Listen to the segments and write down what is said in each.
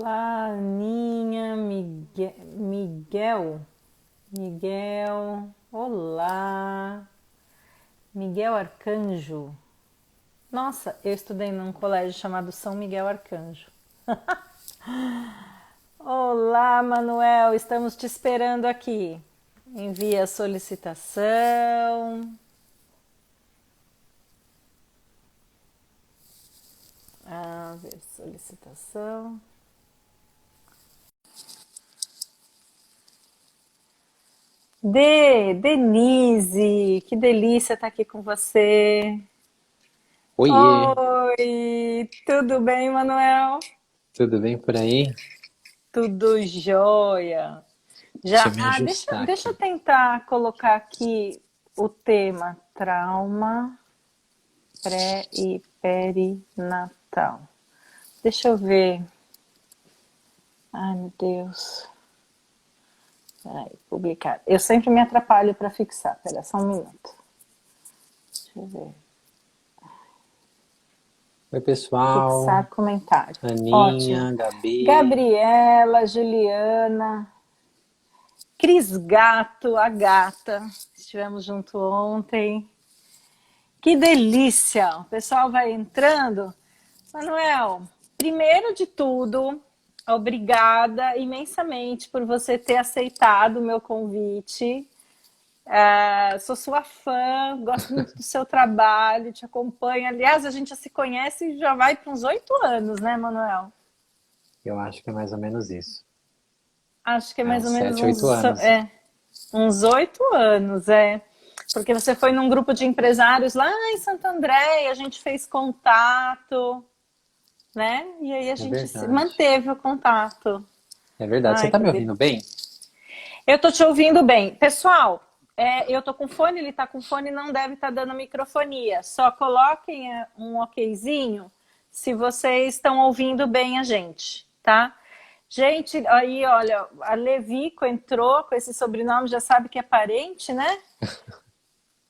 Olá, Aninha, Miguel, olá, Miguel Arcanjo. Nossa, eu estudei num colégio chamado São Miguel Arcanjo. Olá, Manuel, estamos te esperando aqui. Envia a solicitação. Ver solicitação. Denise, que delícia estar aqui com você. Oiê, Oi, tudo bem, Manuel? tudo bem por aí? Tudo jóia. Deixa eu Já, me deixa, ajustar deixa eu aqui. tentar colocar aqui o tema trauma pré e perinatal. Deixa eu ver. Ai, meu Deus. Peraí, publicar. Eu sempre me atrapalho para fixar. Pera só um minuto. Deixa eu ver. Oi, pessoal. Fixar comentário. Ótimo. Aninha, Gabi. Gabriela, Juliana, Cris Gato, a gata. Estivemos junto ontem. Que delícia! O pessoal vai entrando. Manuel, primeiro de tudo, obrigada imensamente por você ter aceitado o meu convite. Sou sua fã, gosto muito do seu trabalho, te acompanho. Aliás, a gente já se conhece e já vai para uns 8 anos, né, Manuel? Eu acho que é mais ou menos isso. Acho que é É mais uns ou menos 7, 8 anos. uns 8 anos, é. Porque você foi num grupo de empresários lá em Santo André e a gente fez contato, né? E aí a É gente verdade. manteve o contato. É verdade. Você Ai, tá que me ouvindo delícia. bem? Eu tô te ouvindo bem. Pessoal, eu tô com fone, ele tá com fone, não deve estar dando microfonia. Só coloquem um okzinho se vocês estão ouvindo bem a gente, tá? Gente, aí, olha, a Levico entrou com esse sobrenome, já sabe que é parente, né?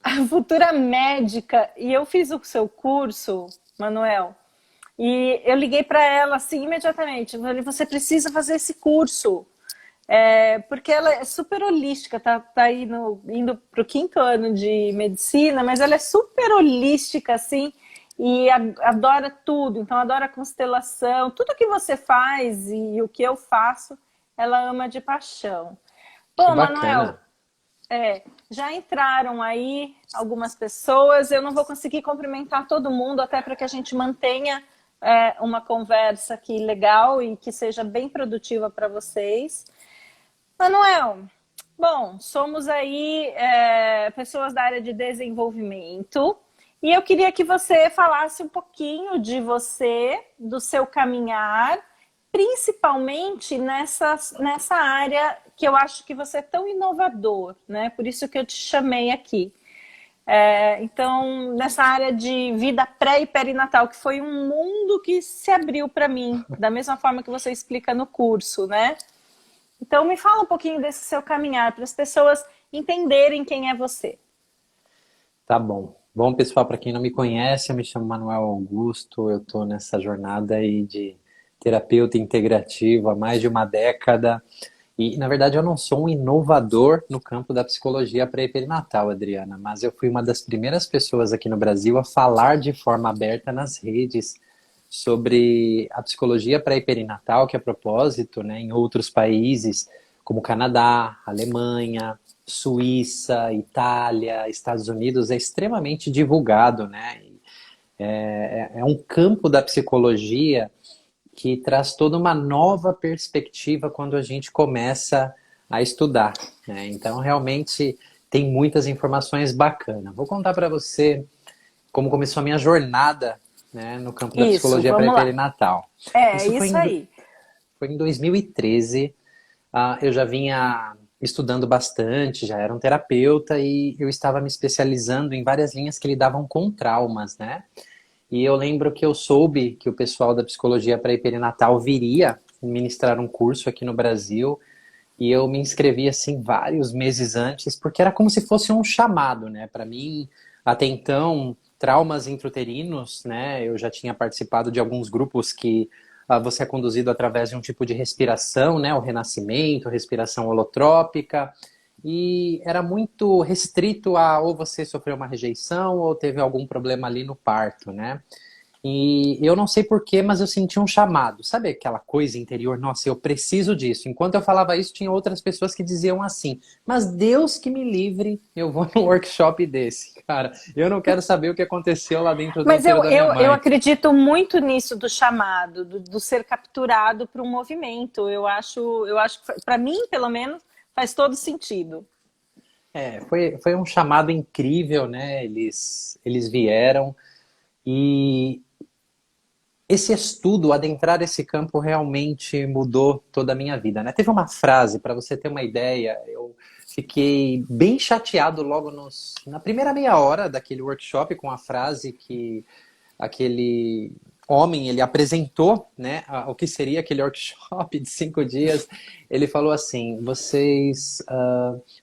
A futura médica. E eu fiz o seu curso, Manuel, e eu liguei para ela assim imediatamente. Eu falei, você precisa fazer esse curso. Porque ela é super holística, tá aí indo para o 5º ano de medicina, mas ela é super holística, assim, e adora tudo. Então, adora constelação, tudo que você faz e o que eu faço, ela ama de paixão. Que Bom, Manuel, bacana. já entraram aí algumas pessoas, eu não vou conseguir cumprimentar todo mundo, até para que a gente mantenha uma conversa aqui legal e que seja bem produtiva para vocês. Manuel, bom, somos aí pessoas da área de desenvolvimento e eu queria que você falasse um pouquinho de você, do seu caminhar, principalmente nessa área que eu acho que você é tão inovador, né? Por isso que eu te chamei aqui. Então, nessa área de vida pré e perinatal, que foi um mundo que se abriu para mim, da mesma forma que você explica no curso, né? Então, me fala um pouquinho desse seu caminhar, para as pessoas entenderem quem é você. Tá bom. Bom, pessoal, para quem não me conhece, eu me chamo Manuel Augusto. Eu tô nessa jornada aí de terapeuta integrativo há mais de uma década. E, na verdade, eu não sou um inovador no campo da psicologia pré-perinatal, Adriana, mas eu fui uma das primeiras pessoas aqui no Brasil a falar de forma aberta nas redes sobre a psicologia pré-perinatal, que a propósito, né, em outros países, como Canadá, Alemanha, Suíça, Itália, Estados Unidos, é extremamente divulgado, né? É um campo da psicologia que traz toda uma nova perspectiva quando a gente começa a estudar, né? Então, realmente tem muitas informações bacanas. Vou contar para você como começou a minha jornada, né, no campo da Isso, psicologia vamos lá. pré-perinatal. É, Isso isso aí. foi em 2013. Eu já vinha estudando bastante, já era um terapeuta e eu estava me especializando em várias linhas que lidavam com traumas, né? E eu lembro que eu soube que o pessoal da psicologia pré-perinatal viria ministrar um curso aqui no Brasil e eu me inscrevi assim vários meses antes, porque era como se fosse um chamado, né? Para mim, até então, traumas intrauterinos, né? Eu já tinha participado de alguns grupos que você é conduzido através de um tipo de respiração, né? O renascimento, respiração holotrópica. E era muito restrito a ou você sofreu uma rejeição ou teve algum problema ali no parto, né? E eu não sei porquê, mas eu senti um chamado. Sabe aquela coisa interior? Nossa, eu preciso disso. Enquanto eu falava isso, tinha outras pessoas que diziam assim, mas Deus que me livre, eu vou num workshop desse, cara. Eu não quero saber o que aconteceu lá dentro do Mas útero da minha eu mãe. acredito muito nisso do chamado, do ser capturado para um movimento. Eu acho que, para mim, pelo menos, faz todo sentido. Foi um chamado incrível, né? Eles vieram e esse estudo, adentrar esse campo, realmente mudou toda a minha vida, né? Teve uma frase, para você ter uma ideia, eu fiquei bem chateado logo na primeira meia hora daquele workshop com a frase que aquele homem, ele apresentou, né, o que seria aquele workshop de 5 dias. Ele falou assim, vocês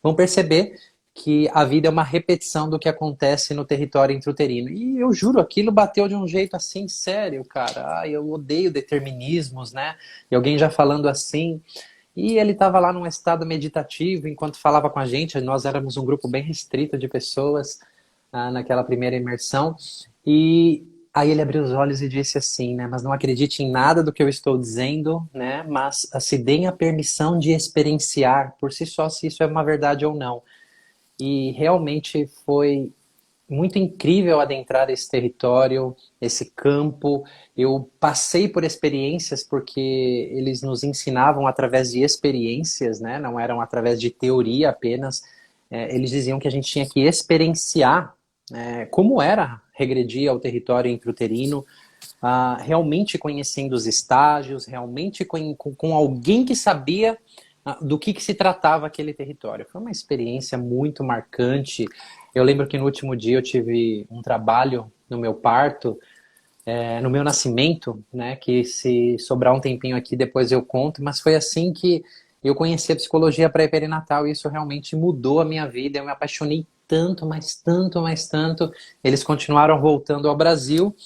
vão perceber que a vida é uma repetição do que acontece no território intrauterino. E eu juro, aquilo bateu de um jeito assim, sério, cara. Ai, eu odeio determinismos, né? E alguém já falando assim. E ele estava lá num estado meditativo enquanto falava com a gente. Nós éramos um grupo bem restrito de pessoas naquela primeira imersão. E aí ele abriu os olhos e disse assim, né? Mas não acredite em nada do que eu estou dizendo, né? Mas se deem a permissão de experienciar por si só se isso é uma verdade ou não. E realmente foi muito incrível adentrar esse território, esse campo. Eu passei por experiências porque eles nos ensinavam através de experiências, né? Não eram através de teoria apenas. Eles diziam que a gente tinha que experienciar como era regredir ao território intrauterino, realmente conhecendo os estágios, realmente com alguém que sabia do que se tratava aquele território. Foi uma experiência muito marcante. Eu lembro que no último dia eu tive um trabalho no meu parto, no meu nascimento, né, que se sobrar um tempinho aqui depois eu conto, mas foi assim que eu conheci a psicologia pré-perinatal e isso realmente mudou a minha vida. Eu me apaixonei tanto, mas tanto, mas tanto. Eles continuaram voltando ao Brasil.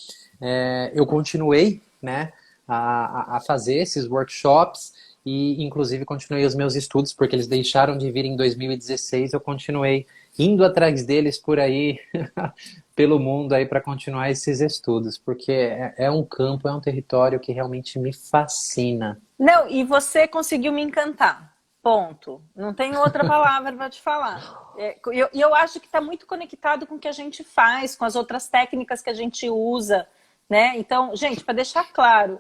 Eu continuei, né, a fazer esses workshops e inclusive continuei os meus estudos, porque eles deixaram de vir em 2016, eu continuei indo atrás deles por aí, pelo mundo aí para continuar esses estudos, porque é um campo, é um território que realmente me fascina. Não, e você conseguiu me encantar. Ponto. Não tem outra palavra para te falar. E eu acho que está muito conectado com o que a gente faz, com as outras técnicas que a gente usa, né? Então, gente, para deixar claro,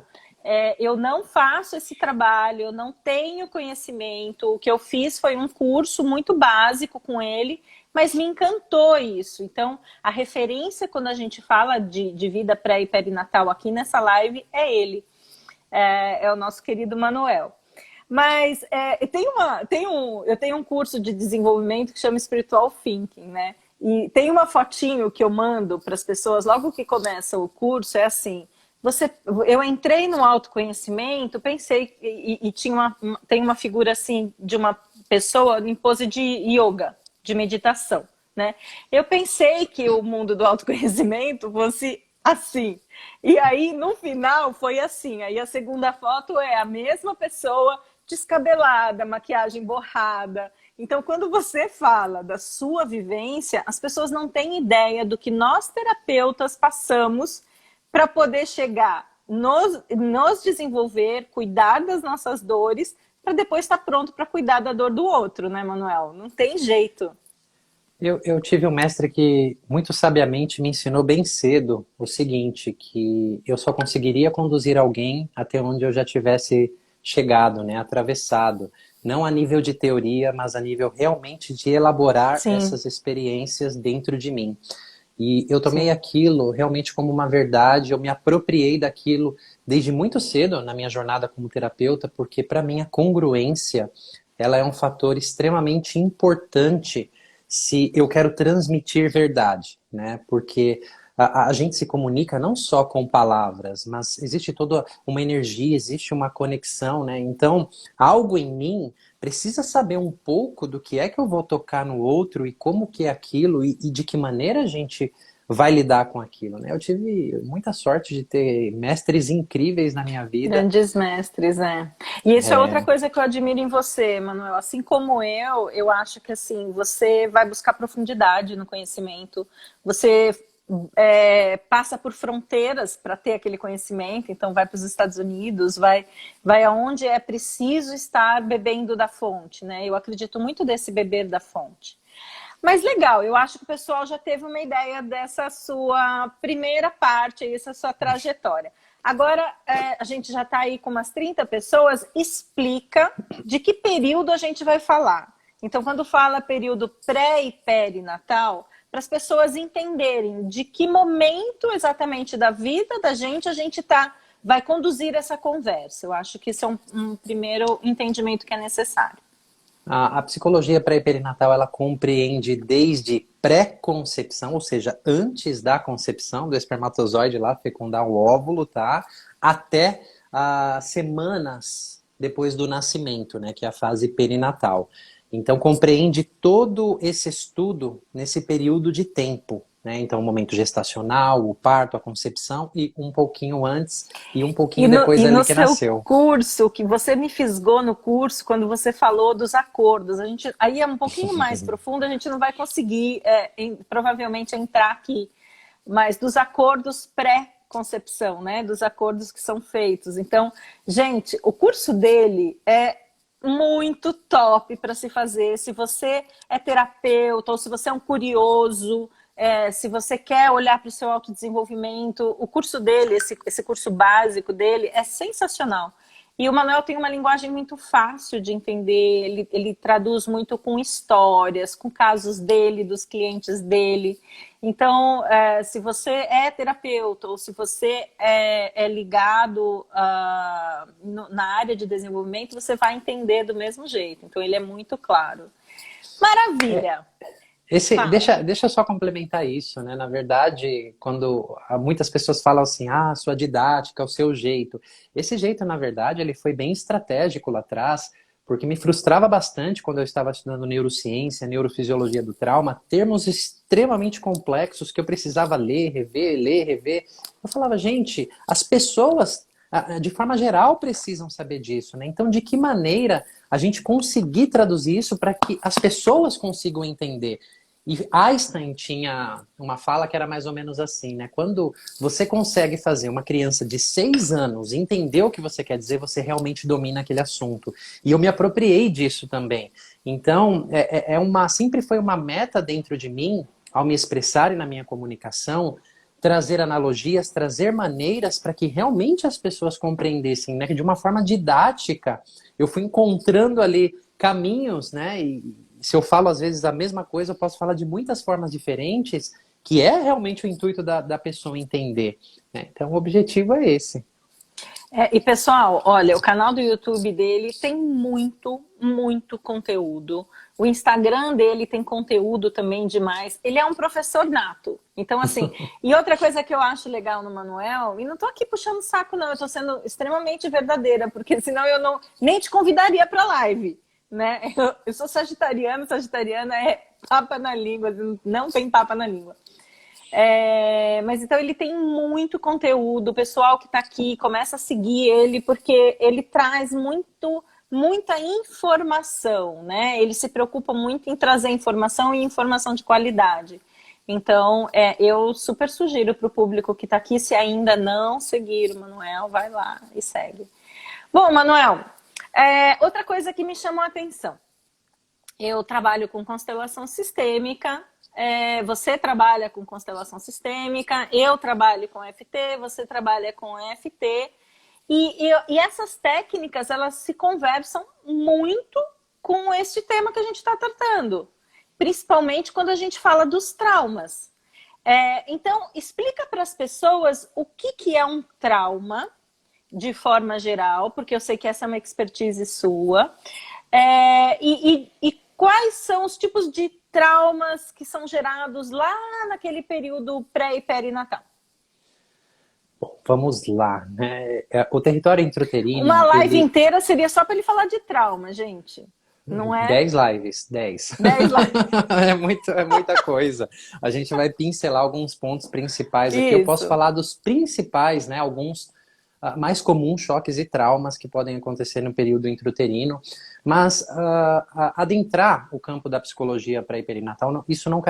eu não faço esse trabalho, eu não tenho conhecimento. O que eu fiz foi um curso muito básico com ele, mas me encantou isso. Então, a referência quando a gente fala de vida pré e perinatal aqui nessa live é ele. É o nosso querido Manuel. Mas eu tenho um curso de desenvolvimento que chama Spiritual Thinking, né? E tem uma fotinho que eu mando para as pessoas logo que começa o curso, é assim, eu entrei no autoconhecimento, pensei, e tem uma figura assim de uma pessoa em pose de yoga, de meditação, né? Eu pensei que o mundo do autoconhecimento fosse assim. E aí, no final, foi assim. Aí a segunda foto é a mesma pessoa descabelada, maquiagem borrada. Então, quando você fala da sua vivência, as pessoas não têm ideia do que nós terapeutas passamos para poder chegar, nos desenvolver, cuidar das nossas dores, para depois estar pronto para cuidar da dor do outro, né, Manuel? Não tem jeito. Eu tive um mestre que muito sabiamente me ensinou bem cedo o seguinte, que eu só conseguiria conduzir alguém até onde eu já tivesse chegado, né, atravessado. Não a nível de teoria, mas a nível realmente de elaborar Sim. essas experiências dentro de mim. E eu tomei Sim. aquilo realmente como uma verdade, eu me apropriei daquilo desde muito cedo na minha jornada como terapeuta, porque para mim a congruência, ela é um fator extremamente importante se eu quero transmitir verdade, né? Porque a gente se comunica não só com palavras, mas existe toda uma energia, existe uma conexão, né? Então, algo em mim precisa saber um pouco do que é que eu vou tocar no outro e como que é aquilo e de que maneira a gente vai lidar com aquilo, né? Eu tive muita sorte de ter mestres incríveis na minha vida. Grandes mestres, é. E isso é outra coisa que eu admiro em você, Manuel. Assim como eu acho que assim, você vai buscar profundidade no conhecimento, você passa por fronteiras para ter aquele conhecimento, então vai para os Estados Unidos, vai aonde é preciso estar bebendo da fonte, né? Eu acredito muito desse beber da fonte. Mas legal, eu acho que o pessoal já teve uma ideia dessa sua primeira parte, essa sua trajetória. Agora, a gente já está aí com umas 30 pessoas, explica de que período a gente vai falar. Então, quando fala período pré e perinatal, para as pessoas entenderem de que momento exatamente da vida da gente a gente vai conduzir essa conversa. Eu acho que isso é um primeiro entendimento que é necessário. A psicologia pré-perinatal, ela compreende desde pré-concepção, ou seja, antes da concepção do espermatozoide lá fecundar o óvulo, tá? Até semanas depois do nascimento, né? Que é a fase perinatal. Então, compreende todo esse estudo nesse período de tempo, né? Então, o momento gestacional, o parto, a concepção e um pouquinho antes e um pouquinho depois ali que nasceu. Curso, que você me fisgou no curso, quando você falou dos acordos, aí é um pouquinho mais profundo, a gente não vai conseguir provavelmente entrar aqui, mas dos acordos pré-concepção, né? Dos acordos que são feitos. Então, gente, o curso dele é muito top para se fazer. Se você é terapeuta ou se você é um curioso, se você quer olhar para o seu autodesenvolvimento, o curso dele, esse curso básico dele é sensacional. E o Manuel tem uma linguagem muito fácil de entender, ele traduz muito com histórias, com casos dele, dos clientes dele. Então, se você é terapeuta ou se você é ligado na área de desenvolvimento, você vai entender do mesmo jeito. Então, ele é muito claro. Maravilha! Deixa eu só complementar isso, né? Na verdade, quando muitas pessoas falam assim, sua didática, o seu jeito. Esse jeito, na verdade, ele foi bem estratégico lá atrás, porque me frustrava bastante quando eu estava estudando neurociência, neurofisiologia do trauma, termos extremamente complexos que eu precisava ler, rever. Eu falava, gente, as pessoas, de forma geral, precisam saber disso, né? Então, de que maneira a gente conseguir traduzir isso para que as pessoas consigam entender? E Einstein tinha uma fala que era mais ou menos assim, né? Quando você consegue fazer uma criança de 6 anos entender o que você quer dizer, você realmente domina aquele assunto. E eu me apropriei disso também. Então, sempre foi uma meta dentro de mim, ao me expressar e na minha comunicação, trazer analogias, trazer maneiras para que realmente as pessoas compreendessem, né? De uma forma didática. Eu fui encontrando ali caminhos, né? E se eu falo às vezes a mesma coisa, eu posso falar de muitas formas diferentes, que é realmente o intuito da pessoa entender, né? Então o objetivo é esse. E pessoal, olha, o canal do YouTube dele tem muito conteúdo. O Instagram dele tem conteúdo também demais. Ele é um professor nato. Então, assim, e outra coisa que eu acho legal no Manuel, e não tô aqui puxando saco não, eu tô sendo extremamente verdadeira, porque senão eu nem te convidaria pra live, né? Eu sou sagitariana é papa na língua, não tem papa na língua. Mas então ele tem muito conteúdo, o pessoal que está aqui começa a seguir ele, porque ele traz muita informação, né? Ele se preocupa muito em trazer informação e informação de qualidade. Então, eu super sugiro para o público que está aqui, se ainda não seguir o Manuel, vai lá e segue. Bom, Manuel, outra coisa que me chamou a atenção. Eu trabalho com constelação sistêmica, você trabalha com constelação sistêmica, eu trabalho com EFT, você trabalha com EFT, e essas técnicas, elas se conversam muito com este tema que a gente está tratando, principalmente quando a gente fala dos traumas. Então, explica para as pessoas o que é um trauma, de forma geral, porque eu sei que essa é uma expertise sua, e quais são os tipos de traumas que são gerados lá naquele período pré e perinatal? Bom, vamos lá, né? O território intrauterino... Uma live inteira seria só para ele falar de trauma, gente. não é? 10 lives, 10. 10 lá. É muita coisa. A gente vai pincelar alguns pontos principais aqui. Eu posso Isso. falar dos principais, né? Alguns mais comuns choques e traumas que podem acontecer no período intrauterino. Mas adentrar o campo da psicologia pré-perinatal,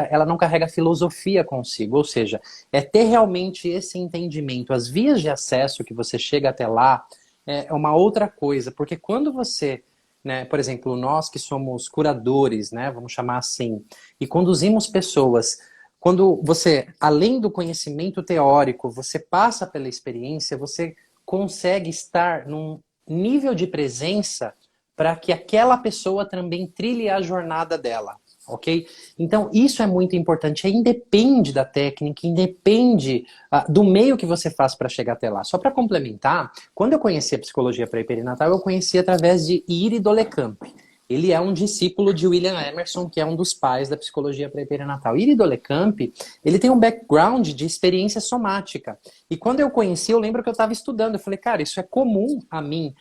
ela não carrega filosofia consigo. Ou seja, é ter realmente esse entendimento. As vias de acesso que você chega até lá é uma outra coisa. Porque quando você... né, por exemplo, nós que somos curadores, né, vamos chamar assim, e conduzimos pessoas, quando você, além do conhecimento teórico, você passa pela experiência, você consegue estar num nível de presença para que aquela pessoa também trilhe a jornada dela, ok? Então, isso é muito importante, independe da técnica, independe do meio que você faz para chegar até lá. Só para complementar, quando eu conheci a psicologia pré-perinatal, eu conheci através de Iri Dolecamp. Ele é um discípulo de William Emerson, que é um dos pais da psicologia pré-perinatal. Iri Dolecamp, ele tem um background de experiência somática. E quando eu conheci, eu lembro que eu estava estudando. Eu falei, cara, isso é comum a mim.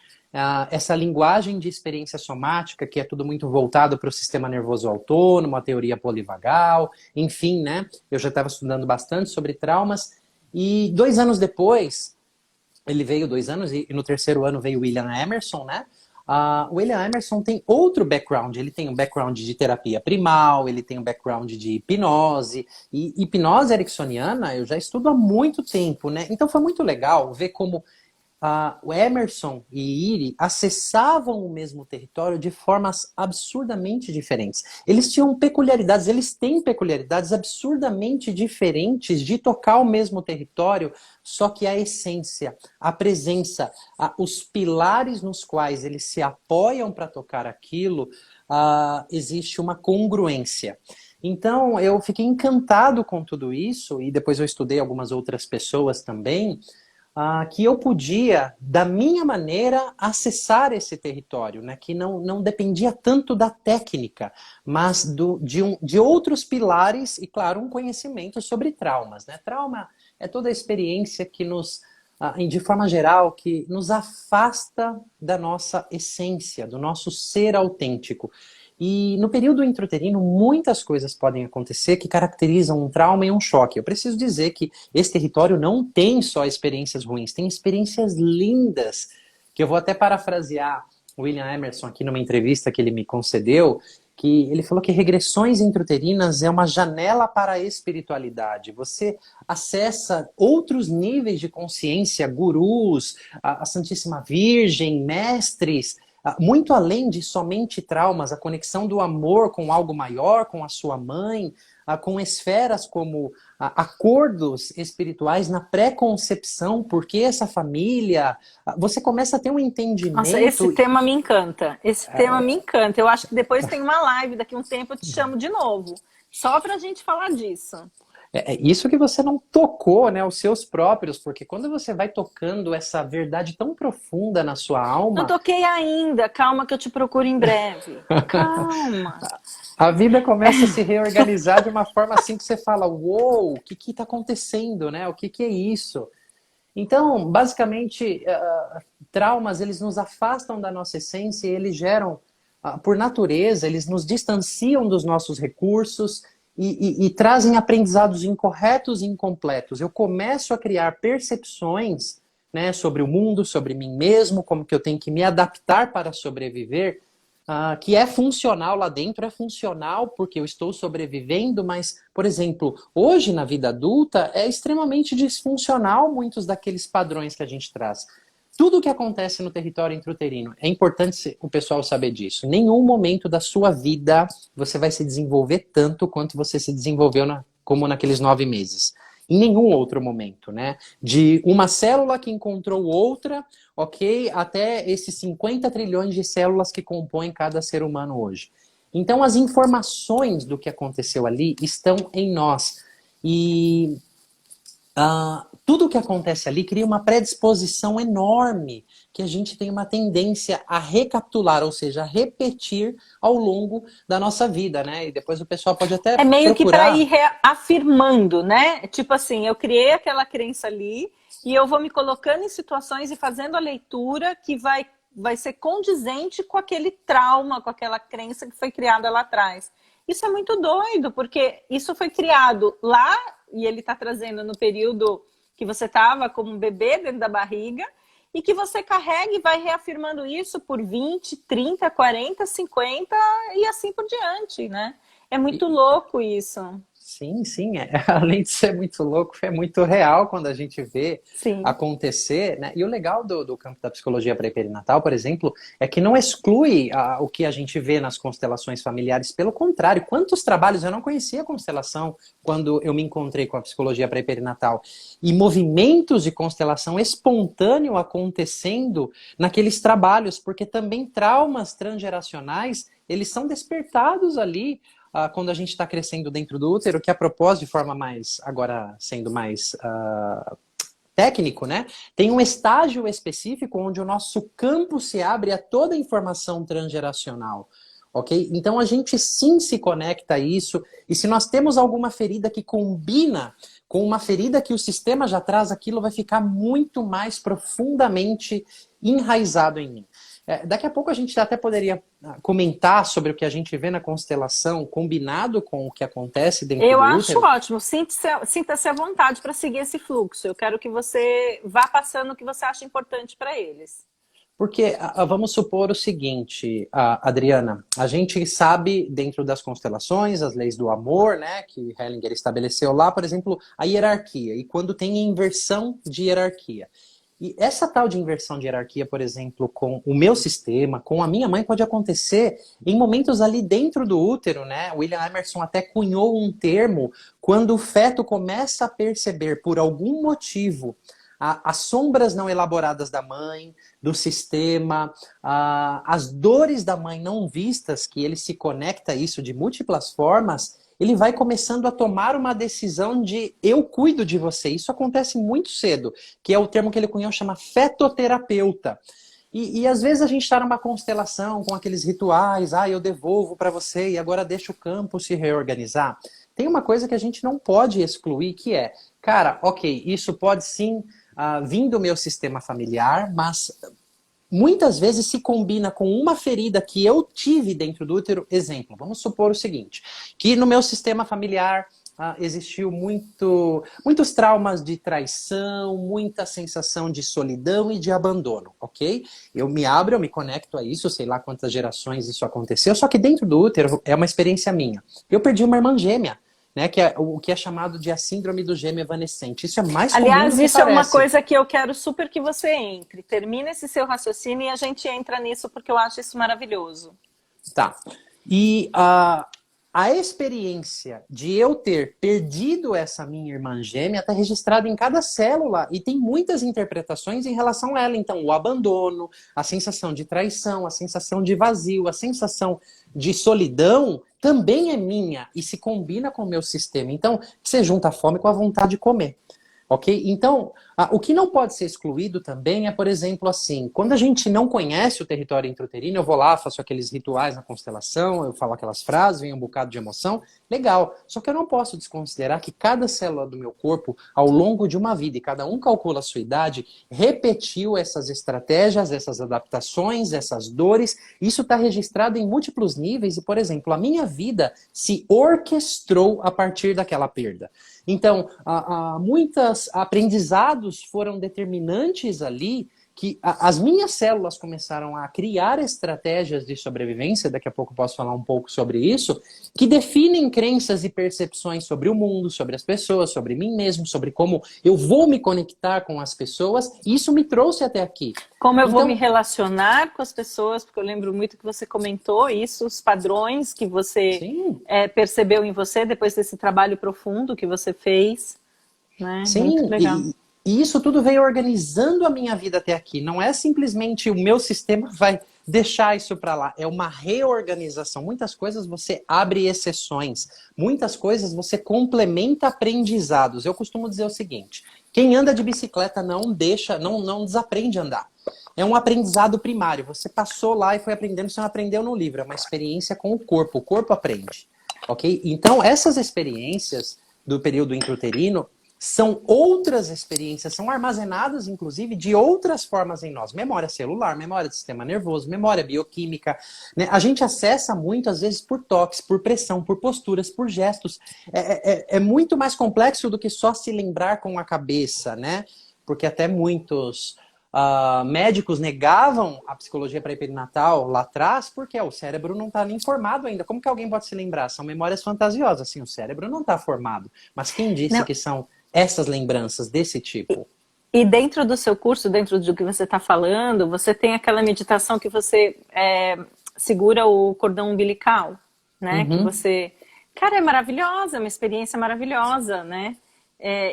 Essa linguagem de experiência somática, que é tudo muito voltado para o sistema nervoso autônomo, a teoria polivagal, enfim, né? Eu já estava estudando bastante sobre traumas. E 2 anos depois, ele veio 2 anos, e no terceiro ano veio William Emerson, né? O William Emerson tem outro background, ele tem um background de terapia primal, ele tem um background de hipnose, e hipnose ericksoniana eu já estudo há muito tempo, né? Então foi muito legal ver como o Emerson e Iri acessavam o mesmo território de formas absurdamente diferentes. Eles tinham peculiaridades, eles têm peculiaridades absurdamente diferentes de tocar o mesmo território, só que a essência, a presença, os pilares nos quais eles se apoiam para tocar aquilo, existe uma congruência. Então, eu fiquei encantado com tudo isso, e depois eu estudei algumas outras pessoas também, que eu podia, da minha maneira, acessar esse território, né? Que não dependia tanto da técnica, mas de outros pilares e, claro, um conhecimento sobre traumas, né? Trauma é toda a experiência que nos, de forma geral, que nos afasta da nossa essência, do nosso ser autêntico. E no período intrauterino, muitas coisas podem acontecer que caracterizam um trauma e um choque. Eu preciso dizer que esse território não tem só experiências ruins, tem experiências lindas, que eu vou até parafrasear o William Emerson aqui numa entrevista que ele me concedeu, que ele falou que regressões intrauterinas é uma janela para a espiritualidade. Você acessa outros níveis de consciência, gurus, a Santíssima Virgem, mestres, muito além de somente traumas, a conexão do amor com algo maior, com a sua mãe, com esferas como acordos espirituais na pré-concepção, porque essa família, você começa a ter um entendimento. Nossa, esse tema me encanta. Esse tema me encanta. Eu acho que depois tem uma live, daqui a um tempo eu te chamo de novo, só pra gente falar disso. É isso que você não tocou, né, os seus próprios, porque quando você vai tocando essa verdade tão profunda na sua alma... Não toquei ainda, calma que eu te procuro em breve. Calma. A vida começa a se reorganizar de uma forma assim que você fala, uou, o que está acontecendo, né? O que é isso? Então, basicamente, traumas, eles nos afastam da nossa essência e eles geram, por natureza, eles nos distanciam dos nossos recursos, e trazem aprendizados incorretos e incompletos. Eu começo a criar percepções, né, sobre o mundo, sobre mim mesmo, como que eu tenho que me adaptar para sobreviver, que é funcional lá dentro, é funcional porque eu estou sobrevivendo, mas, por exemplo, hoje na vida adulta é extremamente disfuncional muitos daqueles padrões que a gente traz. Tudo o que acontece no território intrauterino, é importante o pessoal saber disso. Em nenhum momento da sua vida você vai se desenvolver tanto quanto você se desenvolveu como naqueles 9 meses. Em nenhum outro momento, né? De uma célula que encontrou outra, ok? Até esses 50 trilhões de células que compõem cada ser humano hoje. Então as informações do que aconteceu ali estão em nós. E... tudo o que acontece ali cria uma predisposição enorme que a gente tem uma tendência a recapitular, ou seja, a repetir ao longo da nossa vida, né? E depois o pessoal pode até É meio procurar... que para ir reafirmando, né? Tipo assim, eu criei aquela crença ali e eu vou me colocando em situações e fazendo a leitura que vai vai ser condizente com aquele trauma, com aquela crença que foi criada lá atrás. Isso é muito doido, porque isso foi criado lá, e ele está trazendo no período que você estava como um bebê dentro da barriga, e que você carrega e vai reafirmando isso por 20, 30, 40, 50 e assim por diante, né? É muito louco isso. Sim, sim. Além de ser muito louco, é muito real quando a gente vê Sim. acontecer, né? E o legal do campo da psicologia pré-perinatal, por exemplo, é que não exclui o que a gente vê nas constelações familiares. Pelo contrário, quantos trabalhos eu não conhecia a constelação quando eu me encontrei com a psicologia pré-perinatal. E movimentos de constelação espontâneo acontecendo naqueles trabalhos, porque também traumas transgeracionais, eles são despertados ali quando a gente está crescendo dentro do útero, que a propósito, de forma mais, agora sendo mais técnico, né? Tem um estágio específico onde o nosso campo se abre a toda a informação transgeracional, ok? Então a gente sim se conecta a isso, e se nós temos alguma ferida que combina com uma ferida que o sistema já traz, aquilo vai ficar muito mais profundamente enraizado em mim. Daqui a pouco a gente até poderia comentar sobre o que a gente vê na constelação, combinado com o que acontece dentro do útero. Eu acho ótimo. Sinta-se à vontade para seguir esse fluxo. Eu quero que você vá passando o que você acha importante para eles. Porque vamos supor o seguinte, Adriana, a gente sabe dentro das constelações, as leis do amor, né, que Hellinger estabeleceu lá, por exemplo, a hierarquia, e quando tem inversão de hierarquia. E essa tal de inversão de hierarquia, por exemplo, com o meu sistema, com a minha mãe, pode acontecer em momentos ali dentro do útero, né? William Emerson até cunhou um termo quando o feto começa a perceber, por algum motivo, as sombras não elaboradas da mãe, do sistema, as dores da mãe não vistas, que ele se conecta a isso de múltiplas formas, ele vai começando a tomar uma decisão de eu cuido de você. Isso acontece muito cedo, que é o termo que ele cunhou, chama fetoterapeuta. E às vezes a gente está numa constelação com aqueles rituais, eu devolvo para você e agora deixa o campo se reorganizar. Tem uma coisa que a gente não pode excluir, que é, cara, ok, isso pode sim vir do meu sistema familiar, mas muitas vezes se combina com uma ferida que eu tive dentro do útero. Exemplo, vamos supor o seguinte, que no meu sistema familiar existiu muitos traumas de traição, muita sensação de solidão e de abandono, ok? Eu me abro, eu me conecto a isso, sei lá quantas gerações isso aconteceu, só que dentro do útero é uma experiência minha. Eu perdi uma irmã gêmea, né, que é o que é chamado de a síndrome do gêmeo evanescente. Isso é mais comum do que Aliás, isso parece. é uma coisa que eu quero super que você entre. Termina esse seu raciocínio e a gente entra nisso porque eu acho isso maravilhoso. Tá. E a experiência de eu ter perdido essa minha irmã gêmea está registrada em cada célula e tem muitas interpretações em relação a ela. Então, o abandono, a sensação de traição, a sensação de vazio, a sensação de solidão também é minha e se combina com o meu sistema. Então, você junta a fome com a vontade de comer. Ok? Então, o que não pode ser excluído também é, por exemplo, assim, quando a gente não conhece o território intrauterino, eu vou lá, faço aqueles rituais na constelação, eu falo aquelas frases, vem um bocado de emoção, legal. Só que eu não posso desconsiderar que cada célula do meu corpo, ao longo de uma vida, e cada um calcula a sua idade, repetiu essas estratégias, essas adaptações, essas dores. Isso está registrado em múltiplos níveis e, por exemplo, a minha vida se orquestrou a partir daquela perda. Então, muitos aprendizados foram determinantes ali, que as minhas células começaram a criar estratégias de sobrevivência, daqui a pouco eu posso falar um pouco sobre isso, que definem crenças e percepções sobre o mundo, sobre as pessoas, sobre mim mesmo, sobre como eu vou me conectar com as pessoas, e isso me trouxe até aqui. Como eu vou me relacionar com as pessoas, porque eu lembro muito que você comentou isso, os padrões que você percebeu em você depois desse trabalho profundo que você fez. Né? Sim, muito legal. E isso tudo veio organizando a minha vida até aqui. Não é simplesmente o meu sistema vai deixar isso para lá. É uma reorganização. Muitas coisas você abre exceções. Muitas coisas você complementa aprendizados. Eu costumo dizer o seguinte: quem anda de bicicleta não desaprende a andar. É um aprendizado primário. Você passou lá e foi aprendendo, você não aprendeu no livro. É uma experiência com o corpo aprende. Ok? Então, essas experiências do período intrauterino são outras experiências, são armazenadas, inclusive, de outras formas em nós. Memória celular, memória do sistema nervoso, memória bioquímica, né? A gente acessa muito, às vezes, por toques, por pressão, por posturas, por gestos. É muito mais complexo do que só se lembrar com a cabeça, né? Porque até muitos médicos negavam a psicologia pré-perinatal lá atrás, porque o cérebro não está nem formado ainda. Como que alguém pode se lembrar? São memórias fantasiosas, assim, o cérebro não está formado. Mas quem disse Não. que são essas lembranças desse tipo? E dentro do seu curso, dentro do que você está falando, você tem aquela meditação que você segura o cordão umbilical, né? Que Uhum. você... Cara, é maravilhosa, é uma experiência maravilhosa, né?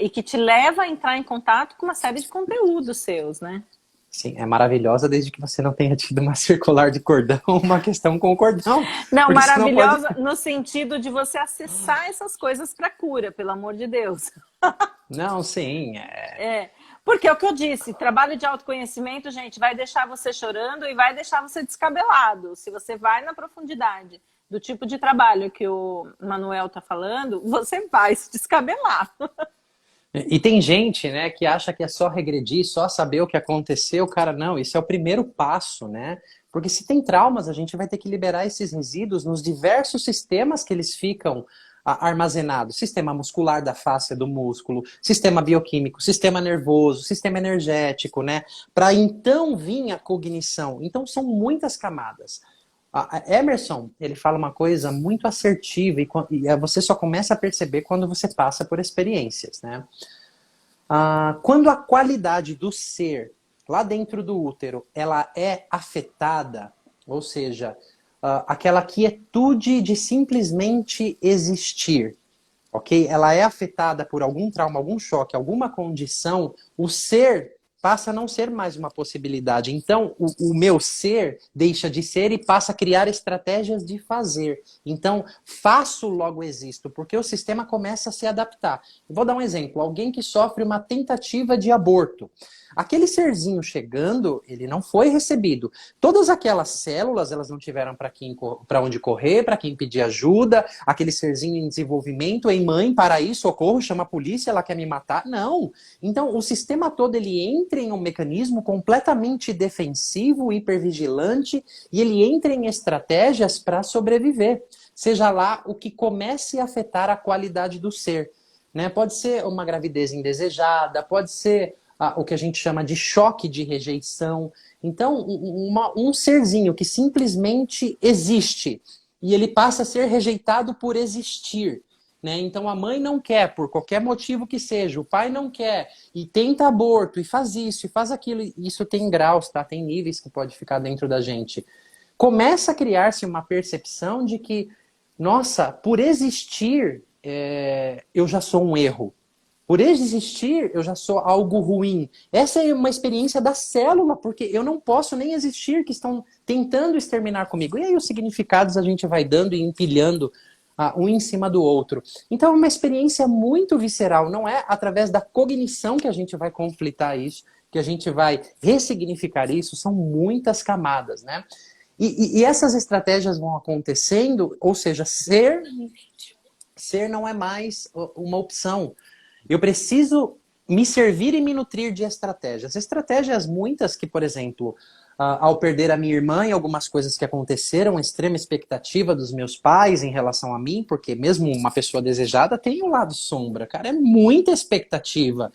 E que te leva a entrar em contato com uma série de conteúdos seus, né? Sim, é maravilhosa desde que você não tenha tido uma circular de cordão, uma questão com o cordão. Não, Porque senão pode... maravilhosa no sentido de você acessar essas coisas para cura, pelo amor de Deus. Não, sim. Porque é o que eu disse, trabalho de autoconhecimento, gente, vai deixar você chorando e vai deixar você descabelado. Se você vai na profundidade do tipo de trabalho que o Manuel está falando, você vai se descabelar. E tem gente, né, que acha que é só regredir, só saber o que aconteceu. Cara, não, isso é o primeiro passo, né? Porque se tem traumas, a gente vai ter que liberar esses resíduos nos diversos sistemas que eles ficam armazenados. Sistema muscular da face do músculo, sistema bioquímico, sistema nervoso, sistema energético, né? Para então vir a cognição. Então são muitas camadas. A Emerson, ele fala uma coisa muito assertiva e você só começa a perceber quando você passa por experiências, né? Quando a qualidade do ser lá dentro do útero, ela é afetada, ou seja, aquela quietude de simplesmente existir, ok? Ela é afetada por algum trauma, algum choque, alguma condição, o ser passa a não ser mais uma possibilidade. Então, o meu ser deixa de ser e passa a criar estratégias de fazer. Então, faço, logo existo, porque o sistema começa a se adaptar. Vou dar um exemplo. Alguém que sofre uma tentativa de aborto. Aquele serzinho chegando, ele não foi recebido. Todas aquelas células, elas não tiveram para onde correr, para quem pedir ajuda. Aquele serzinho em desenvolvimento, ei mãe, para aí, socorro, chama a polícia, ela quer me matar. Não. Então, o sistema todo, ele entra em um mecanismo completamente defensivo, hipervigilante, e ele entra em estratégias para sobreviver. Seja lá o que comece a afetar a qualidade do ser, né? Pode ser uma gravidez indesejada, pode ser o que a gente chama de choque de rejeição. Então, um serzinho que simplesmente existe e ele passa a ser rejeitado por existir, né? Então, a mãe não quer, por qualquer motivo que seja, o pai não quer, e tenta aborto, e faz isso, e faz aquilo. Isso tem graus, tá? Tem níveis que pode ficar dentro da gente. Começa a criar-se uma percepção de que, nossa, por existir, eu já sou um erro. Por existir, eu já sou algo ruim. Essa é uma experiência da célula, porque eu não posso nem existir, que estão tentando exterminar comigo. E aí os significados a gente vai dando e empilhando um em cima do outro. Então é uma experiência muito visceral. Não é através da cognição que a gente vai conflitar isso, que a gente vai ressignificar isso. São muitas camadas, né? E essas estratégias vão acontecendo, ou seja, ser não é mais uma opção. Eu preciso me servir e me nutrir de estratégias. Estratégias muitas que, por exemplo, ao perder a minha irmã e algumas coisas que aconteceram, extrema expectativa dos meus pais em relação a mim, porque mesmo uma pessoa desejada tem um lado sombra, cara, é muita expectativa.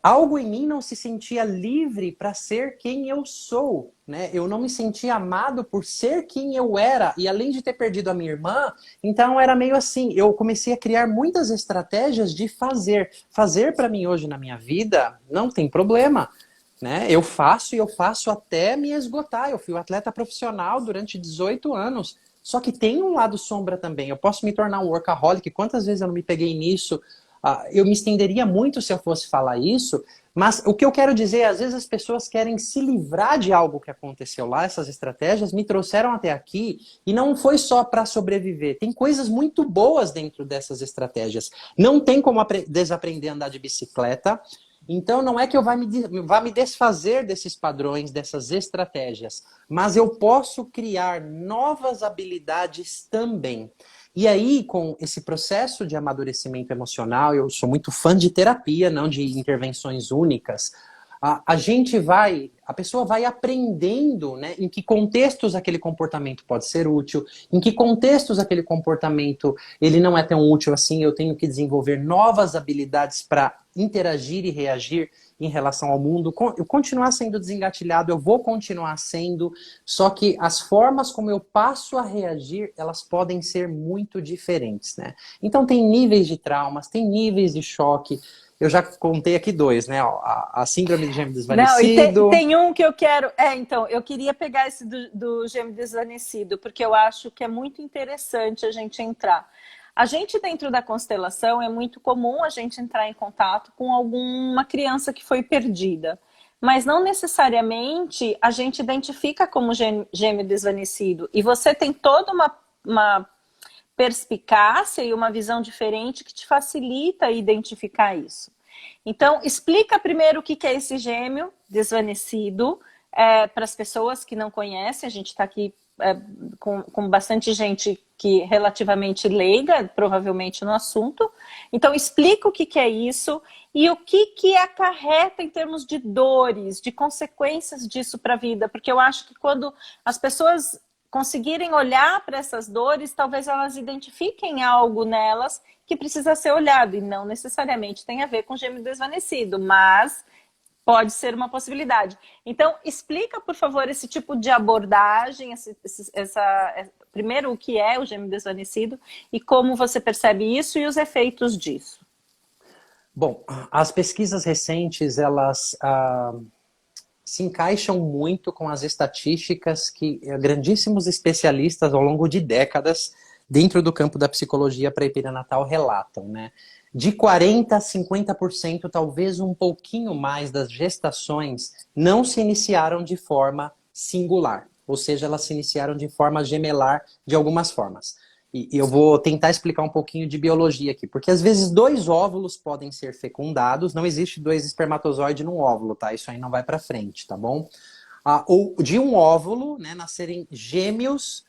Algo em mim não se sentia livre para ser quem eu sou, né? Eu não me sentia amado por ser quem eu era. E além de ter perdido a minha irmã, então era meio assim, eu comecei a criar muitas estratégias de fazer. Fazer para mim hoje na minha vida não tem problema, né? Eu faço e eu faço até me esgotar. Eu fui um atleta profissional durante 18 anos. Só que tem um lado sombra também. Eu posso me tornar um workaholic. Quantas vezes eu não me peguei nisso? Eu me estenderia muito se eu fosse falar isso, mas o que eu quero dizer é, às vezes as pessoas querem se livrar de algo que aconteceu lá, essas estratégias me trouxeram até aqui, e não foi só para sobreviver. Tem coisas muito boas dentro dessas estratégias. Não tem como desaprender a andar de bicicleta, então não é que eu vá me desfazer desses padrões, dessas estratégias, mas eu posso criar novas habilidades também. E aí, com esse processo de amadurecimento emocional, eu sou muito fã de terapia, não de intervenções únicas. A pessoa vai aprendendo, né, em que contextos aquele comportamento pode ser útil, em que contextos aquele comportamento ele não é tão útil assim, eu tenho que desenvolver novas habilidades para interagir e reagir em relação ao mundo. Eu continuar sendo desengatilhado, eu vou continuar sendo, só que as formas como eu passo a reagir, elas podem ser muito diferentes, né? Então tem níveis de traumas, tem níveis de choque. Eu já contei aqui dois, né? Ó, a síndrome do gêmeo Não, e desvanecido. tem um que eu quero... então, eu queria pegar esse do gêmeo desvanecido, porque eu acho que é muito interessante a gente entrar. A gente, dentro da constelação, é muito comum a gente entrar em contato com alguma criança que foi perdida. Mas não necessariamente a gente identifica como gêmeo desvanecido. E você tem toda uma perspicácia e uma visão diferente que te facilita identificar isso. Então, explica primeiro o que é esse gêmeo desvanecido para as pessoas que não conhecem. A gente está aqui com bastante gente que relativamente leiga, provavelmente, no assunto. Então, explica o que é isso e o que acarreta em termos de dores, de consequências disso para a vida. Porque eu acho que quando as pessoas conseguirem olhar para essas dores, talvez elas identifiquem algo nelas que precisa ser olhado, e não necessariamente tem a ver com gêmeo desvanecido, mas pode ser uma possibilidade. Então, explica, por favor, esse tipo de abordagem, primeiro o que é o gêmeo desvanecido e como você percebe isso e os efeitos disso. Bom, as pesquisas recentes, elas se encaixam muito com as estatísticas que grandíssimos especialistas ao longo de décadas dentro do campo da psicologia pré-perinatal relatam, né? De 40% a 50%, talvez um pouquinho mais das gestações não se iniciaram de forma singular, ou seja, elas se iniciaram de forma gemelar de algumas formas. E eu vou tentar explicar um pouquinho de biologia aqui, porque às vezes 2 óvulos podem ser fecundados, não existe 2 espermatozoides num óvulo, tá? Isso aí não vai para frente, tá bom? Ou de um óvulo, né, nascerem gêmeos,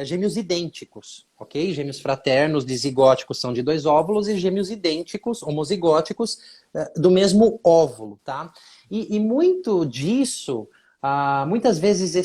gêmeos idênticos, ok? Gêmeos fraternos, dizigóticos são de 2 óvulos e gêmeos idênticos, homozigóticos, do mesmo óvulo, tá? E muito disso... muitas vezes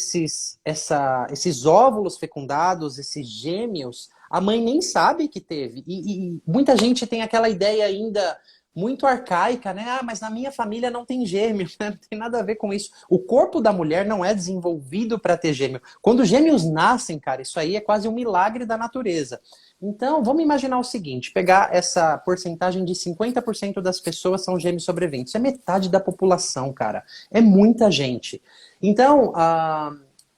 esses óvulos fecundados, esses gêmeos, a mãe nem sabe que teve. E muita gente tem aquela ideia ainda muito arcaica, né? Mas na minha família não tem gêmeo, né? Não tem nada a ver com isso. O corpo da mulher não é desenvolvido para ter gêmeo. Quando gêmeos nascem, cara, isso aí é quase um milagre da natureza. Então, vamos imaginar o seguinte, pegar essa porcentagem de 50% das pessoas são gêmeos sobreviventes. É metade da população, cara. É muita gente. Então,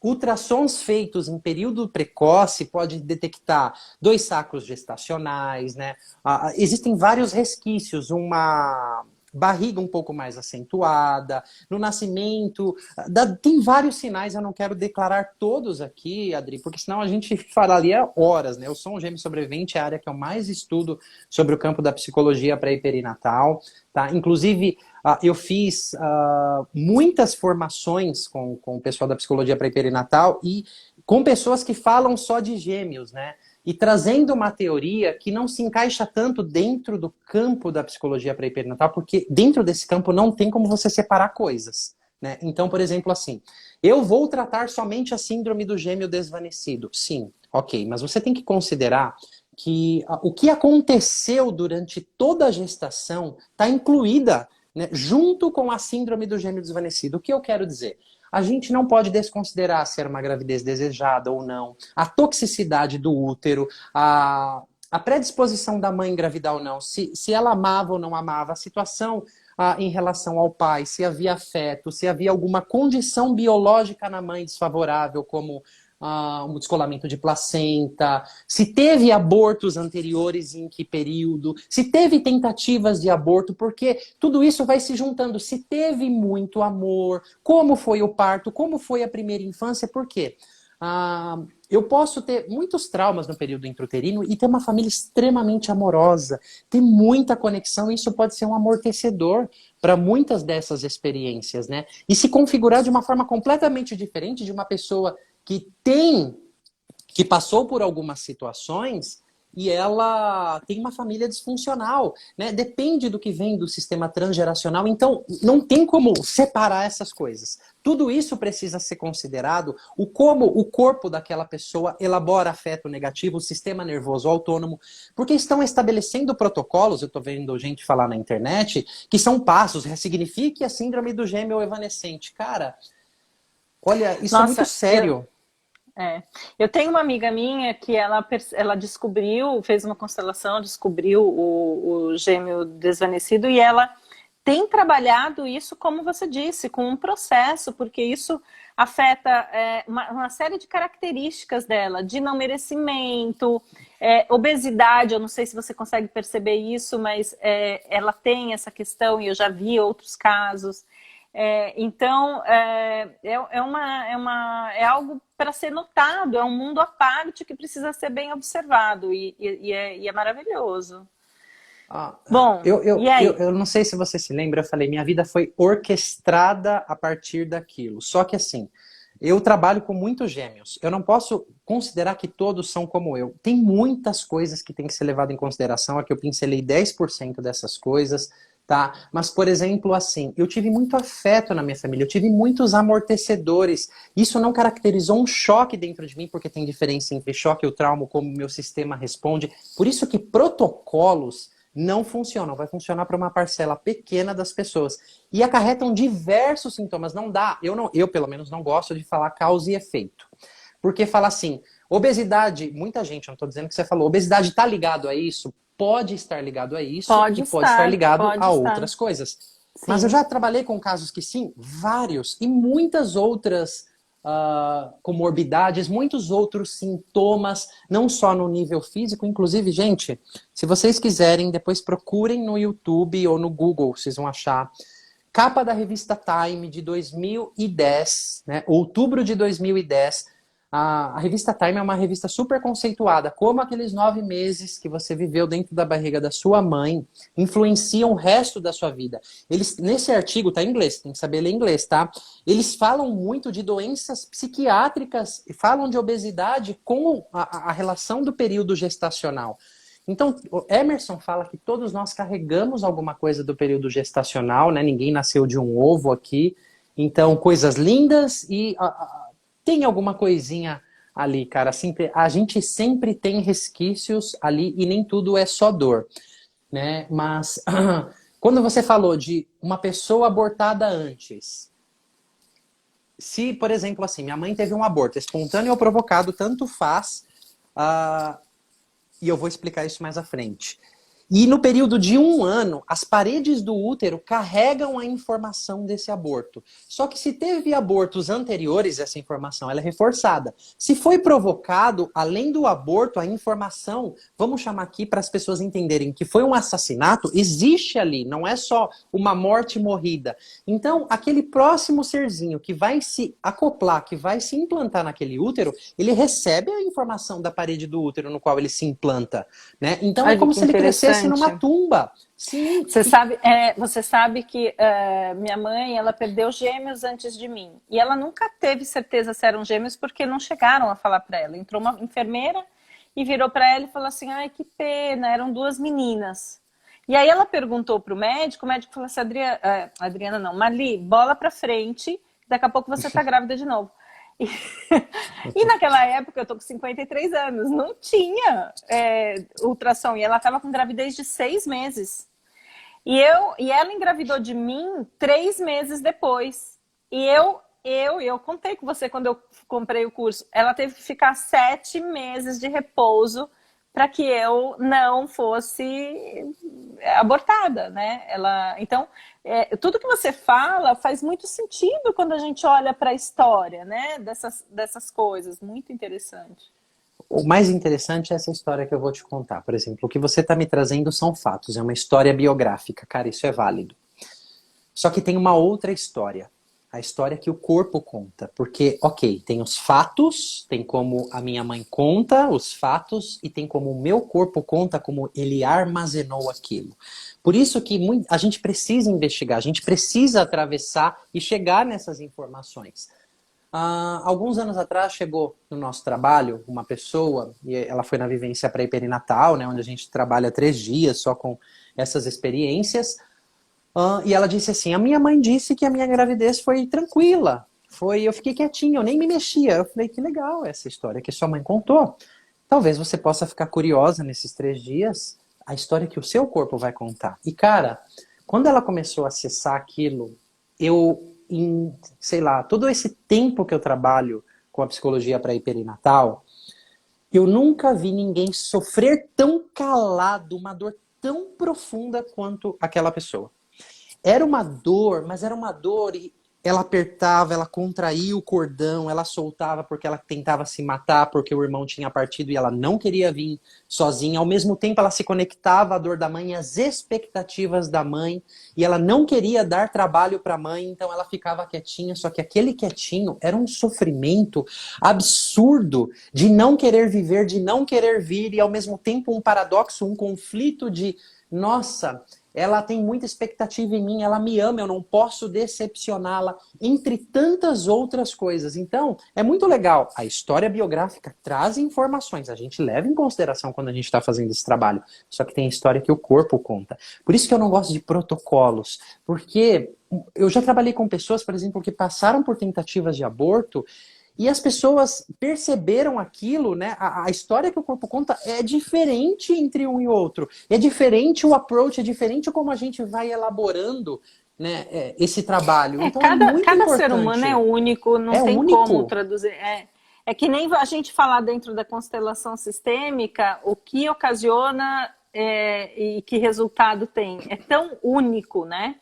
ultrassons feitos em período precoce pode detectar 2 sacos gestacionais, né? Existem vários resquícios, uma barriga um pouco mais acentuada, no nascimento, tem vários sinais, eu não quero declarar todos aqui, Adri, porque senão a gente falaria horas, né? Eu sou um gêmeo sobrevivente, é a área que eu mais estudo sobre o campo da psicologia pré-perinatal, tá? Inclusive, eu fiz muitas formações com o pessoal da psicologia pré-perinatal e com pessoas que falam só de gêmeos, né? E trazendo uma teoria que não se encaixa tanto dentro do campo da psicologia pré-perinatal, porque dentro desse campo não tem como você separar coisas, né? Então, por exemplo, assim, eu vou tratar somente a síndrome do gêmeo desvanecido. Sim, ok, mas você tem que considerar que o que aconteceu durante toda a gestação está incluída, né, junto com a síndrome do gêmeo desvanecido. O que eu quero dizer? A gente não pode desconsiderar se era uma gravidez desejada ou não, a toxicidade do útero, a predisposição da mãe engravidar ou não, se ela amava ou não amava, a situação em relação ao pai, se havia afeto, se havia alguma condição biológica na mãe desfavorável, como um descolamento de placenta, se teve abortos anteriores, em que período, se teve tentativas de aborto, porque tudo isso vai se juntando. Se teve muito amor, como foi o parto, como foi a primeira infância, por quê? Eu posso ter muitos traumas no período intrauterino e ter uma família extremamente amorosa, ter muita conexão, e isso pode ser um amortecedor para muitas dessas experiências, né? E se configurar de uma forma completamente diferente de uma pessoa que tem que passou por algumas situações e ela tem uma família disfuncional, né? Depende do que vem do sistema transgeracional, então não tem como separar essas coisas. Tudo isso precisa ser considerado, o como o corpo daquela pessoa elabora afeto negativo, o sistema nervoso autônomo, porque estão estabelecendo protocolos, eu estou vendo gente falar na internet, que são passos, ressignifique a síndrome do gêmeo evanescente. Cara, olha, isso é muito Nossa, sério. eu tenho uma amiga minha que ela descobriu, fez uma constelação, descobriu o gêmeo desvanecido e ela tem trabalhado isso, como você disse, com um processo, porque isso afeta uma série de características dela, de não merecimento, obesidade, eu não sei se você consegue perceber isso, mas ela tem essa questão e eu já vi outros casos. Então, é algo para ser notado, é um mundo à parte que precisa ser bem observado e é maravilhoso. Bom, e aí? Eu não sei se você se lembra, eu falei, minha vida foi orquestrada a partir daquilo. Só que assim, eu trabalho com muitos gêmeos. Eu não posso considerar que todos são como eu. Tem muitas coisas que tem que ser levado em consideração. Aqui eu pincelei 10% dessas coisas, tá? Mas, por exemplo, assim, eu tive muito afeto na minha família, eu tive muitos amortecedores. Isso não caracterizou um choque dentro de mim, porque tem diferença entre choque e o trauma, como o meu sistema responde. Por isso que protocolos não funcionam, vai funcionar para uma parcela pequena das pessoas. E acarretam diversos sintomas. Não dá, eu pelo menos não gosto de falar causa e efeito. Porque fala assim, obesidade, muita gente, eu não estou dizendo que você falou, obesidade está ligado a isso? Pode estar ligado a isso e pode estar ligado pode a estar. outras coisas. Sim. Mas eu já trabalhei com casos que sim, vários, e muitas outras comorbidades, muitos outros sintomas, não só no nível físico. Inclusive, gente, se vocês quiserem, depois procurem no YouTube ou no Google, vocês vão achar. Capa da revista Time de 2010, né? Outubro de 2010. A revista Time é uma revista super conceituada. Como aqueles 9 meses que você viveu dentro da barriga da sua mãe influenciam o resto da sua vida. Eles, nesse artigo, tá em inglês, tem que saber ler inglês, tá? Eles falam muito de doenças psiquiátricas e falam de obesidade com a relação do período gestacional. Então, o Emerson fala que todos nós carregamos alguma coisa do período gestacional, né? Ninguém nasceu de um ovo aqui. Então, coisas lindas e tem alguma coisinha ali, cara. A gente sempre tem resquícios ali e nem tudo é só dor, né? Mas quando você falou de uma pessoa abortada antes, se, por exemplo, assim, minha mãe teve um aborto espontâneo ou provocado, tanto faz, e eu vou explicar isso mais à frente. E no período de 1 ano, as paredes do útero carregam a informação desse aborto. Só que se teve abortos anteriores, essa informação ela é reforçada. Se foi provocado, além do aborto, a informação, vamos chamar aqui para as pessoas entenderem que foi um assassinato, existe ali, não é só uma morte morrida. Então, aquele próximo serzinho que vai se acoplar, que vai se implantar naquele útero, ele recebe a informação da parede do útero no qual ele se implanta, né? Então, é como se ele crescesse numa tumba. Sim. Você sabe que minha mãe, ela perdeu gêmeos antes de mim. E ela nunca teve certeza se eram gêmeos porque não chegaram a falar para ela. Entrou uma enfermeira e virou para ela e falou assim, ai, que pena, eram 2 meninas. E aí ela perguntou pro médico, o médico falou assim, Adriana não, Marli, bola para frente, daqui a pouco você tá grávida de novo. E naquela época, eu tô com 53 anos, não tinha ultrassom. E ela tava com gravidez de 6 meses. E ela engravidou de mim 3 meses depois. E eu contei com você quando eu comprei o curso. Ela teve que ficar 7 meses de repouso para que eu não fosse abortada, né? Então, tudo que você fala faz muito sentido quando a gente olha para a história, né? Dessas coisas, muito interessante. O mais interessante é essa história que eu vou te contar. Por exemplo, o que você está me trazendo são fatos, é uma história biográfica. Cara, isso é válido. Só que tem uma outra história. A história que o corpo conta. Porque, ok, tem os fatos, tem como a minha mãe conta os fatos, e tem como o meu corpo conta como ele armazenou aquilo. Por isso que a gente precisa investigar, a gente precisa atravessar e chegar nessas informações. Alguns anos atrás chegou no nosso trabalho uma pessoa, e ela foi na vivência pré-perinatal, né, onde a gente trabalha 3 dias só com essas experiências, e ela disse assim, a minha mãe disse que a minha gravidez foi tranquila, eu fiquei quietinha, eu nem me mexia. Eu falei, que legal essa história que sua mãe contou. Talvez você possa ficar curiosa nesses 3 dias, a história que o seu corpo vai contar. E cara, quando ela começou a acessar aquilo, sei lá, todo esse tempo que eu trabalho com a psicologia pré-perinatal, eu nunca vi ninguém sofrer tão calado, uma dor tão profunda quanto aquela pessoa. Era uma dor, mas era uma dor e ela apertava, ela contraía o cordão, ela soltava porque ela tentava se matar, porque o irmão tinha partido e ela não queria vir sozinha. Ao mesmo tempo, ela se conectava à dor da mãe, às expectativas da mãe, e ela não queria dar trabalho para a mãe, então ela ficava quietinha. Só que aquele quietinho era um sofrimento absurdo de não querer viver, de não querer vir, e ao mesmo tempo um paradoxo, um conflito de, nossa, ela tem muita expectativa em mim, ela me ama, eu não posso decepcioná-la, entre tantas outras coisas. Então, é muito legal. A história biográfica traz informações, a gente leva em consideração quando a gente está fazendo esse trabalho. Só que tem a história que o corpo conta. Por isso que eu não gosto de protocolos, porque eu já trabalhei com pessoas, por exemplo, que passaram por tentativas de aborto, e as pessoas perceberam aquilo, né? A história que o corpo conta é diferente entre um e outro. É diferente o approach, é diferente como a gente vai elaborando, né, esse trabalho. Então é muito Cada ser importante. humano é único, não É tem como único. traduzir. É que nem a gente falar dentro da constelação sistêmica, o que ocasiona e que resultado tem. É tão único, né?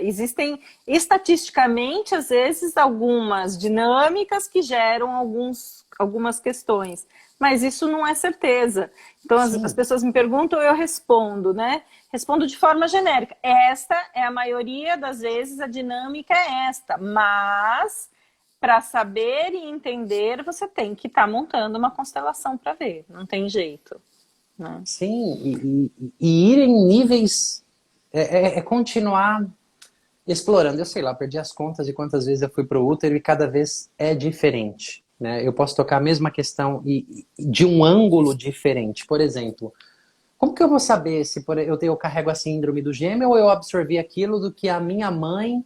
Existem, estatisticamente, às vezes, algumas dinâmicas que geram algumas questões, mas isso não é certeza. Então, as pessoas me perguntam, eu respondo, né? Respondo de forma genérica. Esta é a maioria das vezes, a dinâmica é esta, mas para saber e entender, você tem que estar montando uma constelação para ver, não tem jeito. Né? Sim, e ir em níveis... continuar explorando. Eu sei lá, perdi as contas de quantas vezes eu fui pro útero e cada vez é diferente. Né? Eu posso tocar a mesma questão e de um ângulo diferente. Por exemplo, como que eu vou saber se eu carrego a síndrome do gêmeo ou eu absorvi aquilo do que a minha mãe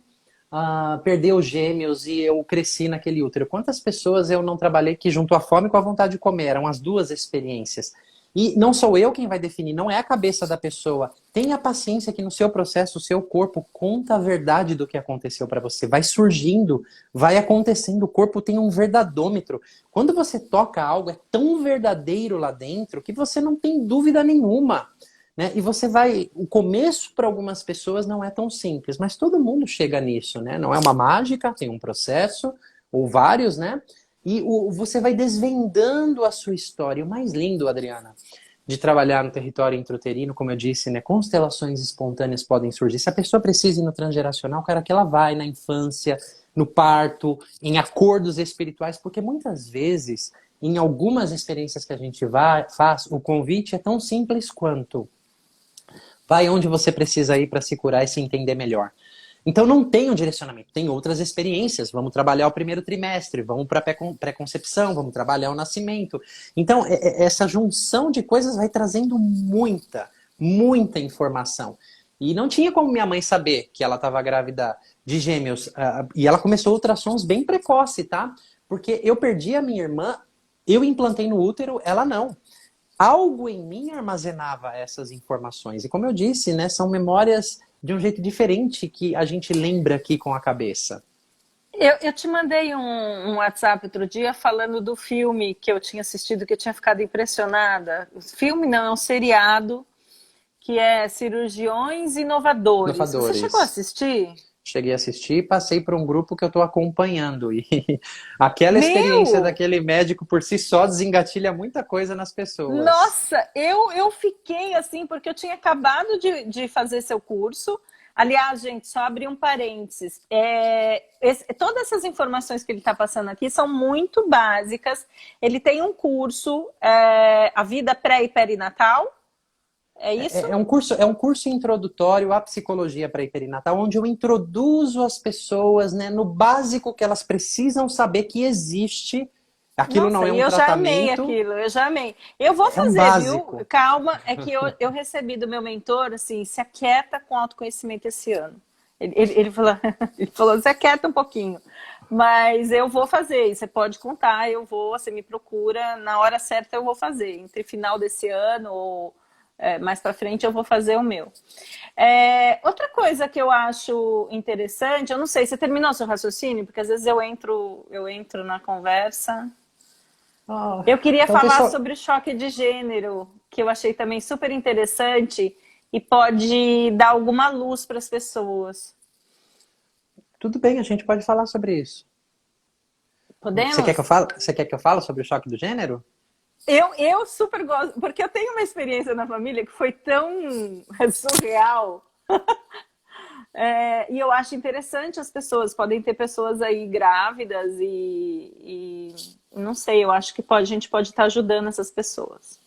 perdeu gêmeos e eu cresci naquele útero? Quantas pessoas eu não trabalhei que juntou a fome com a vontade de comer? Eram as duas experiências. E não sou eu quem vai definir, não é a cabeça da pessoa. Tenha paciência que no seu processo, o seu corpo conta a verdade do que aconteceu para você. Vai surgindo, vai acontecendo. O corpo tem um verdadômetro. Quando você toca algo, é tão verdadeiro lá dentro que você não tem dúvida nenhuma. Né? E você vai... O começo para algumas pessoas não é tão simples, mas todo mundo chega nisso. Né? Não é uma mágica, tem um processo, ou vários, né? E você vai desvendando a sua história. E o mais lindo, Adriana, de trabalhar no território intrauterino, como eu disse, né, constelações espontâneas podem surgir. Se a pessoa precisa ir no transgeracional, cara, que ela vai na infância, no parto, em acordos espirituais, porque muitas vezes, em algumas experiências que a gente faz, o convite é tão simples quanto: vai onde você precisa ir para se curar e se entender melhor. Então não tem um direcionamento, tem outras experiências. Vamos trabalhar o primeiro trimestre, vamos para a pré-concepção, vamos trabalhar o nascimento. Então essa junção de coisas vai trazendo muita, muita informação. E não tinha como minha mãe saber que ela estava grávida de gêmeos. E ela começou ultrassons bem precoce, tá? Porque eu perdi a minha irmã, eu implantei no útero, ela não. Algo em mim armazenava essas informações. E como eu disse, né, são memórias de um jeito diferente que a gente lembra aqui com a cabeça. Eu te mandei um WhatsApp outro dia falando do filme que eu tinha assistido, que eu tinha ficado impressionada. O filme não, é um seriado que é Cirurgiões Inovadores. Você chegou a assistir? Cheguei a assistir e passei por um grupo que eu estou acompanhando. E aquela experiência Meu! daquele médico por si só desengatilha muita coisa nas pessoas. Nossa, eu fiquei assim, porque eu tinha acabado de fazer seu curso. Aliás, gente, só abrir um parênteses. Todas essas informações que ele está passando aqui são muito básicas. Ele tem um curso, A Vida Pré e Perinatal, É isso? É um curso introdutório à psicologia pré-perinatal, onde eu introduzo as pessoas, né, no básico que elas precisam saber que existe. Aquilo não Nossa, é e um eu já amei tratamento, aquilo, eu já amei. Eu vou é um fazer, viu? básico. Calma, é que eu recebi do meu mentor, assim, se aquieta com autoconhecimento esse ano. Ele falou, ele falou, se aquieta um pouquinho. Mas eu vou fazer, e você pode contar, eu vou, você me procura, na hora certa eu vou fazer. Entre final desse ano ou mais para frente eu vou fazer o meu. Outra coisa que eu acho interessante, eu não sei, você terminou seu raciocínio? Porque às vezes eu entro na conversa. Ah, Eu queria então, falar pessoal, sobre o choque de gênero, que eu achei também super interessante e pode dar alguma luz para as pessoas. tudo bem, a gente pode falar sobre isso. Podemos? Você quer que eu fale sobre o choque do gênero? Eu super gosto, porque eu tenho uma experiência na família que foi tão surreal. E eu acho interessante as pessoas, podem ter pessoas aí grávidas e não sei, eu acho que a gente pode estar ajudando essas pessoas.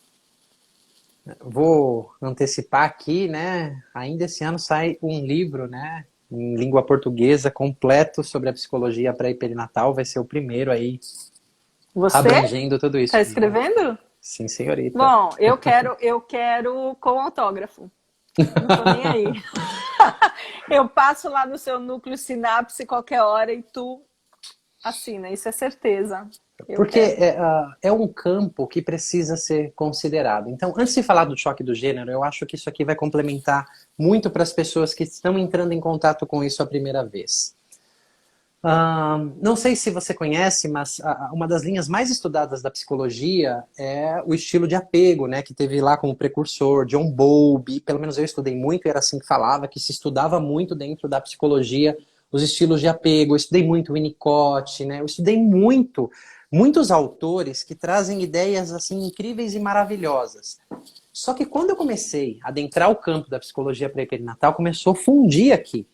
Vou antecipar aqui, né? Ainda esse ano sai um livro, né? Em língua portuguesa, completo sobre a psicologia pré e perinatal. Vai ser o primeiro aí, Você abrangendo tudo está isso. escrevendo? Sim, senhorita. Bom, eu quero com autógrafo. Não tô nem aí. Eu passo lá no seu núcleo sinapse qualquer hora e tu assina, isso é certeza. Eu Porque quero. é um campo que precisa ser considerado. Então, antes de falar do choque do gênero, eu acho que isso aqui vai complementar muito para as pessoas que estão entrando em contato com isso a primeira vez. Não sei se você conhece, mas uma das linhas mais estudadas da psicologia é o estilo de apego, né? Que teve lá como precursor John Bowlby, pelo menos eu estudei muito, e era assim que falava, que se estudava muito dentro da psicologia os estilos de apego. Eu estudei muito Winnicott, né? Eu estudei muitos autores que trazem ideias assim incríveis e maravilhosas. Só que quando eu comecei a adentrar o campo da psicologia pré-perinatal, começou a fundir aqui.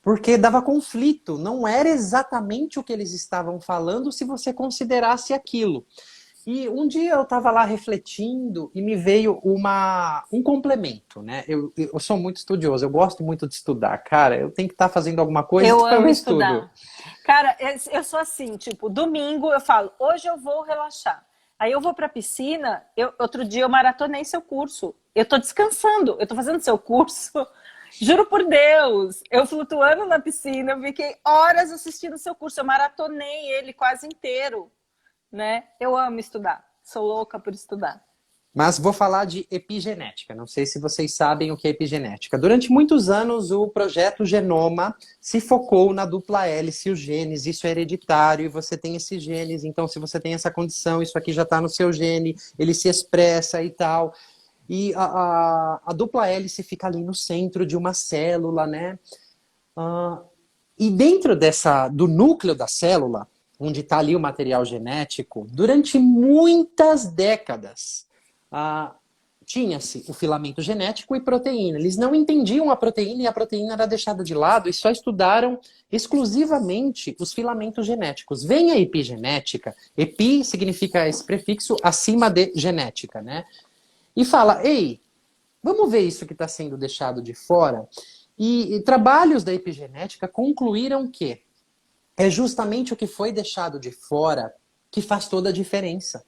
Porque dava conflito, não era exatamente o que eles estavam falando se você considerasse aquilo. E um dia eu estava lá refletindo e me veio um complemento, né? Eu sou muito estudioso, eu gosto muito de estudar. Cara, eu tenho que estar fazendo alguma coisa, Eu então eu amo estudo. estudar. Cara, eu sou assim, tipo, domingo eu falo, hoje eu vou relaxar. Aí eu vou pra piscina, outro dia eu maratonei seu curso. Eu tô descansando, eu tô fazendo seu curso. Juro por Deus, eu flutuando na piscina, eu fiquei horas assistindo seu curso, eu maratonei ele quase inteiro, né? Eu amo estudar, sou louca por estudar. Mas vou falar de epigenética. Não sei se vocês sabem o que é epigenética. Durante muitos anos, o projeto Genoma se focou na dupla hélice, os genes. Isso é hereditário e você tem esses genes. Então, se você tem essa condição, isso aqui já está no seu gene, ele se expressa e tal. E a dupla hélice fica ali no centro de uma célula, né? E dentro do núcleo da célula, onde está ali o material genético, durante muitas décadas, tinha-se o filamento genético e proteína. Eles não entendiam a proteína e a proteína era deixada de lado e só estudaram exclusivamente os filamentos genéticos. Vem a epigenética, epi significa esse prefixo acima de genética, né? E fala, ei, vamos ver isso que está sendo deixado de fora? E trabalhos da epigenética concluíram que é justamente o que foi deixado de fora que faz toda a diferença,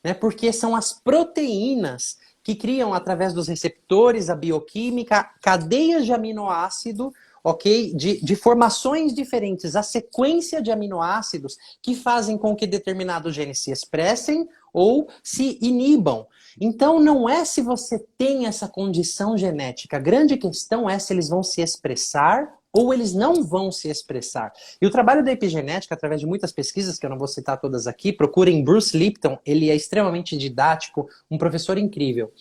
né? Porque são as proteínas que criam, através dos receptores, a bioquímica, cadeias de aminoácido, ok? De formações diferentes, a sequência de aminoácidos que fazem com que determinados genes se expressem ou se inibam. Então, não é se você tem essa condição genética. A grande questão é se eles vão se expressar ou eles não vão se expressar. E o trabalho da epigenética, através de muitas pesquisas, que eu não vou citar todas aqui, procurem Bruce Lipton, ele é extremamente didático, um professor incrível.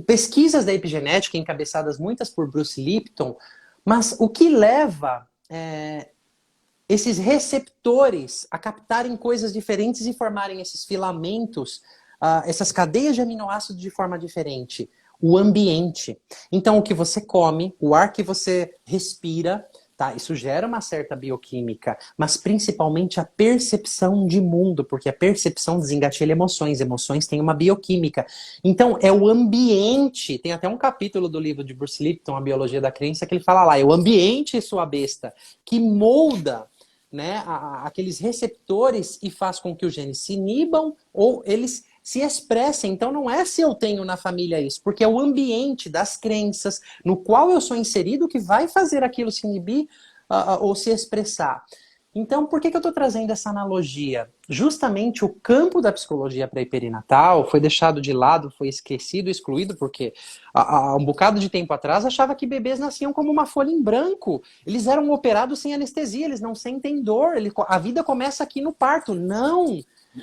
Pesquisas da epigenética, encabeçadas muitas por Bruce Lipton, mas o que leva esses receptores a captarem coisas diferentes e formarem esses filamentos, essas cadeias de aminoácidos de forma diferente? O ambiente. Então, o que você come, o ar que você respira, Tá, isso gera uma certa bioquímica, mas principalmente a percepção de mundo, porque a percepção desengatilha emoções, emoções têm uma bioquímica. Então, é o ambiente, tem até um capítulo do livro de Bruce Lipton, A Biologia da Crença, que ele fala lá, é o ambiente, sua besta, que molda, né, aqueles receptores e faz com que os genes se inibam ou eles se expressem. Então não é se eu tenho na família isso, porque é o ambiente das crenças no qual eu sou inserido que vai fazer aquilo se inibir ou se expressar. Então, por que eu estou trazendo essa analogia? Justamente o campo da psicologia pré-perinatal foi deixado de lado, foi esquecido, excluído, porque há um bocado de tempo atrás achava que bebês nasciam como uma folha em branco. Eles eram operados sem anestesia, eles não sentem dor, a vida começa aqui no parto. Não!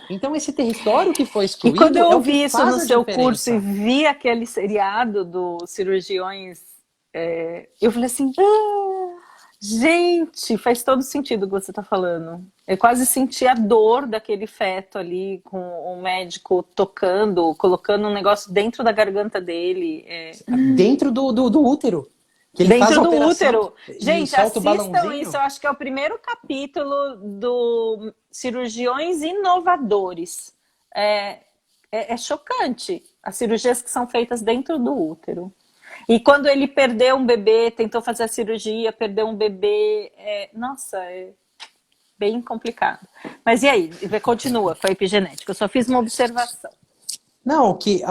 Então, esse território que foi E quando excluído eu é o que ouvi isso no faz a seu curso e diferença. vi aquele seriado do Cirurgiões, eu falei assim, gente, faz todo sentido o que você está falando. Eu quase senti a dor daquele feto ali, com o médico tocando, colocando um negócio dentro da garganta dele. Dentro do útero. Que ele faz Dentro a do operação útero. e Gente, solta o assistam isso. balãozinho. Eu acho que é o primeiro capítulo do Cirurgiões Inovadores. É, é chocante as cirurgias que são feitas dentro do útero. E quando ele perdeu um bebê, tentou fazer a cirurgia, perdeu um bebê. Nossa, é bem complicado. Mas e aí? Continua com a epigenética. Eu só fiz uma observação. Não, que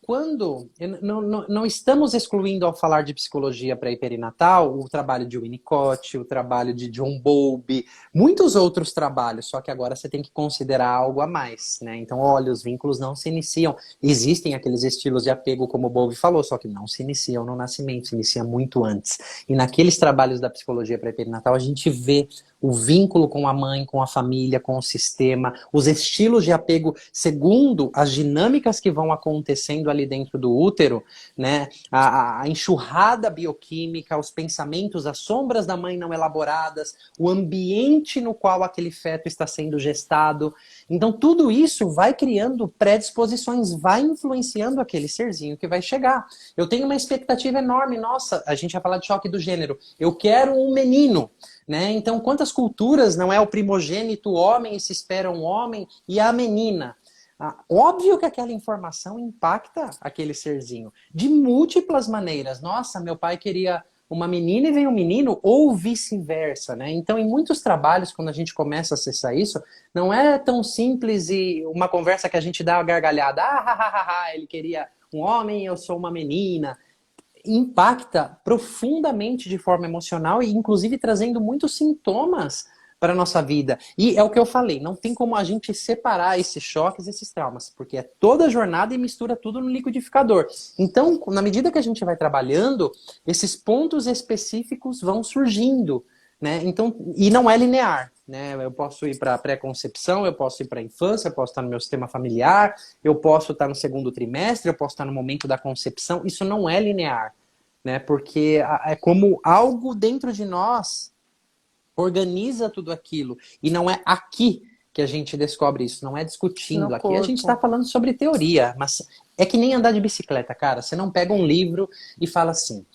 quando. Não estamos excluindo ao falar de psicologia pré-perinatal o trabalho de Winnicott, o trabalho de John Bowlby, muitos outros trabalhos, só que agora você tem que considerar algo a mais, né? Então, olha, os vínculos não se iniciam. Existem aqueles estilos de apego, como o Bowlby falou, só que não se iniciam no nascimento, se inicia muito antes. E naqueles trabalhos da psicologia pré-perinatal, a gente vê o vínculo com a mãe, com a família, com o sistema, os estilos de apego segundo as dinâmicas que vão acontecendo ali dentro do útero, né? A enxurrada bioquímica, os pensamentos, as sombras da mãe não elaboradas, o ambiente no qual aquele feto está sendo gestado. Então, tudo isso vai criando predisposições, vai influenciando aquele serzinho que vai chegar. Eu tenho uma expectativa enorme, nossa, a gente vai falar de choque do gênero. Eu quero um menino. Né? Então, quantas culturas não é o primogênito homem e se espera um homem e a menina? Óbvio que aquela informação impacta aquele serzinho de múltiplas maneiras. Nossa, meu pai queria uma menina e veio um menino, ou vice-versa, né? Então, em muitos trabalhos, quando a gente começa a acessar isso, não é tão simples e uma conversa que a gente dá uma gargalhada. Ele queria um homem, eu sou uma menina. Impacta profundamente de forma emocional e inclusive trazendo muitos sintomas para a nossa vida. E é o que eu falei, não tem como a gente separar esses choques, esses traumas, porque é toda a jornada e mistura tudo no liquidificador. Então, na medida que a gente vai trabalhando, esses pontos específicos vão surgindo, né? Então, e não é linear, né? Eu posso ir para a pré-concepção, eu posso ir para a infância, eu posso estar no meu sistema familiar, eu posso estar no segundo trimestre, eu posso estar no momento da concepção. Isso não é linear, né? Porque é como algo dentro de nós organiza tudo aquilo. E não é aqui que a gente descobre isso, não é discutindo. No Aqui a gente está corpo. falando sobre teoria, mas é que nem andar de bicicleta, cara. Você não pega um livro e fala assim: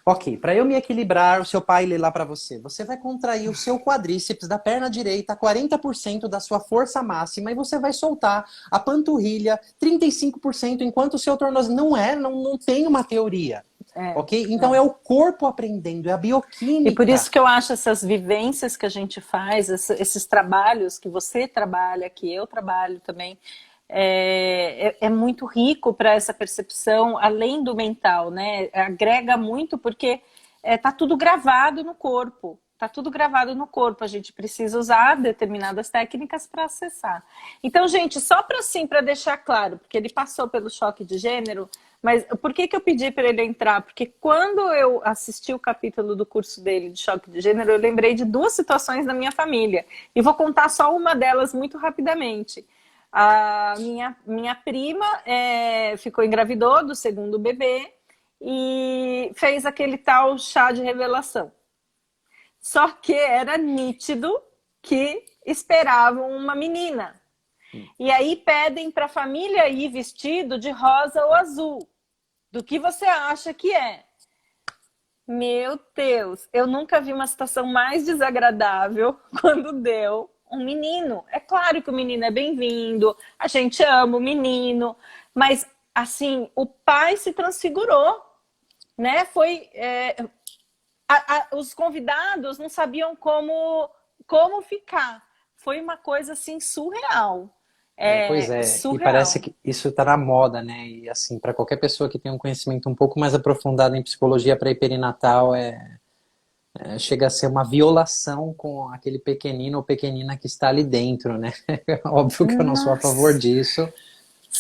ok, para eu me equilibrar, o seu pai lê lá para você. Você vai contrair o seu quadríceps da perna direita a 40% da sua força máxima e você vai soltar a panturrilha 35% enquanto o seu tornozelo... Não tem uma teoria. Ok? Então é o corpo aprendendo, é a E por bioquímica. isso que eu acho essas vivências que a gente faz, esses trabalhos que você trabalha, que eu trabalho também, é muito rico para essa percepção, além do mental, né? Agrega muito porque tá tudo gravado no corpo. Tá tudo gravado no corpo. A gente precisa usar determinadas técnicas para acessar. Então, gente, só para assim, para deixar claro, porque ele passou pelo choque de gênero, mas por que eu pedi para ele entrar? Porque quando eu assisti o capítulo do curso dele de choque de gênero, eu lembrei de duas situações da minha família. E vou contar só uma delas muito rapidamente. A minha prima engravidou do segundo bebê e fez aquele tal chá de revelação. Só que era nítido que esperavam uma menina. E aí pedem para a família ir vestido de rosa ou azul. Do que você acha que é? Meu Deus, eu nunca vi uma situação mais desagradável quando deu um menino. É claro que o menino é bem-vindo, a gente ama o menino, mas assim, o pai se transfigurou, né? Os convidados não sabiam como ficar. Foi uma coisa assim surreal. Pois é, e parece Surreal. que isso está na moda, né? E assim, para qualquer pessoa que tem um conhecimento um pouco mais aprofundado em psicologia pré-perinatal, chega a ser uma violação com aquele pequenino ou pequenina que está ali dentro, né? Óbvio que eu não sou a favor Nossa. disso.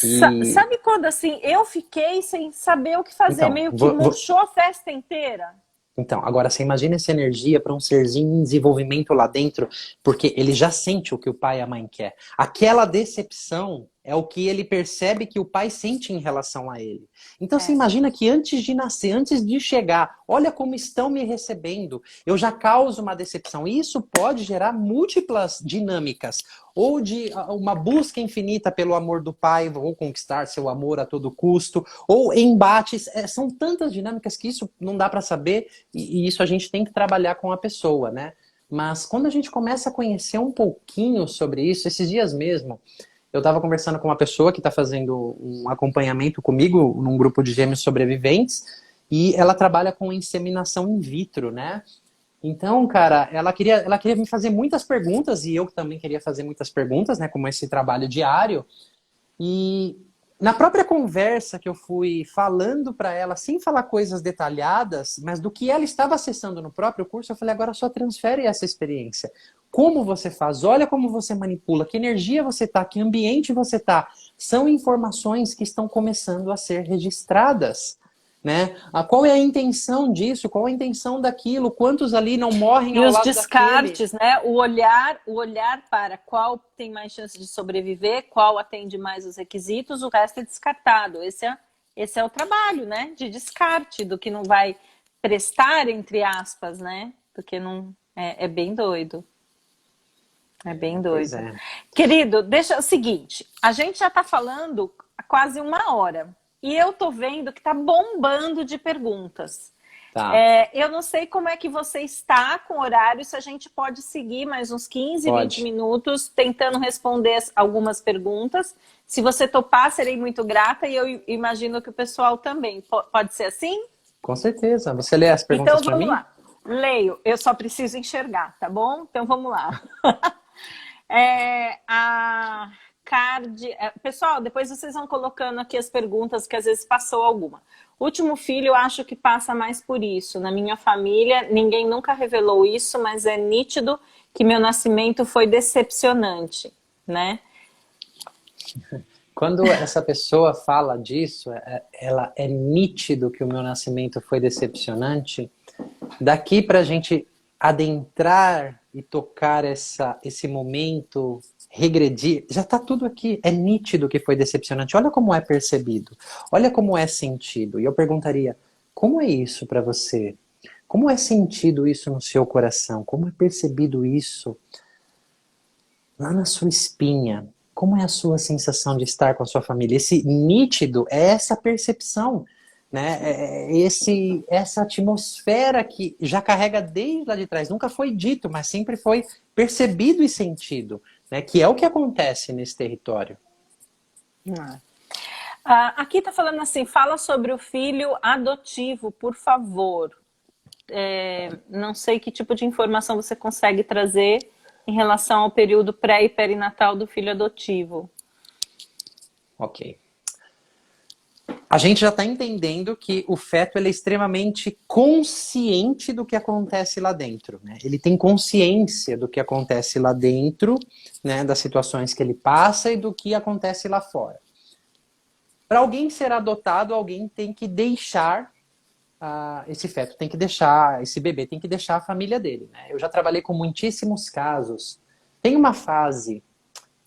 E Sabe quando assim eu fiquei sem saber o que fazer, então, meio que murchou a festa inteira? Então, agora você imagina essa energia para um serzinho em desenvolvimento lá dentro, porque ele já sente o que o pai e a mãe quer. Aquela decepção é o que ele percebe que o pai sente em relação a ele. Então você É. imagina que antes de nascer, antes de chegar, olha como estão me recebendo, eu já causo uma decepção. E isso pode gerar múltiplas dinâmicas, ou de uma busca infinita pelo amor do pai, ou conquistar seu amor a todo custo, ou embates. São tantas dinâmicas que isso não dá para saber, e isso a gente tem que trabalhar com a pessoa, né? Mas quando a gente começa a conhecer um pouquinho sobre isso, esses dias mesmo, eu estava conversando com uma pessoa que está fazendo um acompanhamento comigo num grupo de gêmeos sobreviventes, e ela trabalha com inseminação in vitro, né? Então, cara, ela queria me fazer muitas perguntas, e eu também queria fazer muitas perguntas, né? Como esse trabalho diário. E na própria conversa que eu fui falando para ela, sem falar coisas detalhadas, mas do que ela estava acessando no próprio curso, eu falei, agora só transfere essa experiência. Como você faz? Olha como você manipula, que energia você tá, que ambiente você tá. São informações que estão começando a ser registradas, né? Qual é a intenção disso? Qual é a intenção daquilo? Quantos ali não morrem E ao os lado daquele? descartes, né? O olhar para qual tem mais chance de sobreviver, qual atende mais os requisitos, o resto é descartado. Esse é o trabalho, né? De descarte do que não vai prestar, entre aspas, né? Porque não é bem doido. É bem Pois doido. é. Querido, deixa o seguinte, a gente já está falando há quase uma hora e eu tô vendo que tá bombando de perguntas. Tá, Eu não sei como é que você está com o horário, se a gente pode seguir mais uns 15, 20 pode. minutos tentando responder algumas perguntas. Se você topar, serei muito grata e eu imagino que o pessoal também. Pode ser assim? Com certeza. Você lê as perguntas Então para vamos mim? lá. Leio, eu só preciso enxergar, tá bom? Então vamos lá. A Card. Pessoal, depois vocês vão colocando aqui as perguntas, que às vezes passou alguma. Último filho, eu acho que passa mais por isso. Na minha família, ninguém nunca revelou isso, mas é nítido que meu nascimento foi decepcionante, né? Quando essa pessoa fala disso, ela é nítido que o meu nascimento foi decepcionante. Daqui para a gente adentrar e tocar esse momento, regredir, já está tudo aqui. É nítido que foi decepcionante. Olha como é percebido. Olha como é sentido. E eu perguntaria, como é isso para você? Como é sentido isso no seu coração? Como é percebido isso lá na sua espinha? Como é a sua sensação de estar com a sua família? Esse nítido é essa percepção, né? Essa atmosfera que já carrega desde lá de trás. Nunca foi dito, mas sempre foi percebido e sentido, né? Que é o que acontece nesse território. Aqui está falando assim, fala sobre o filho adotivo, por favor. Não sei que tipo de informação você consegue trazer em relação ao período pré e perinatal do filho adotivo. Ok. A gente já está entendendo que o feto ele é extremamente consciente do que acontece lá dentro, né? Ele tem consciência do que acontece lá dentro, né? Das situações que ele passa e do que acontece lá fora. Para alguém ser adotado, alguém tem que deixar esse feto, tem que deixar, esse bebê tem que deixar a família dele, né? Eu já trabalhei com muitíssimos casos. Tem uma fase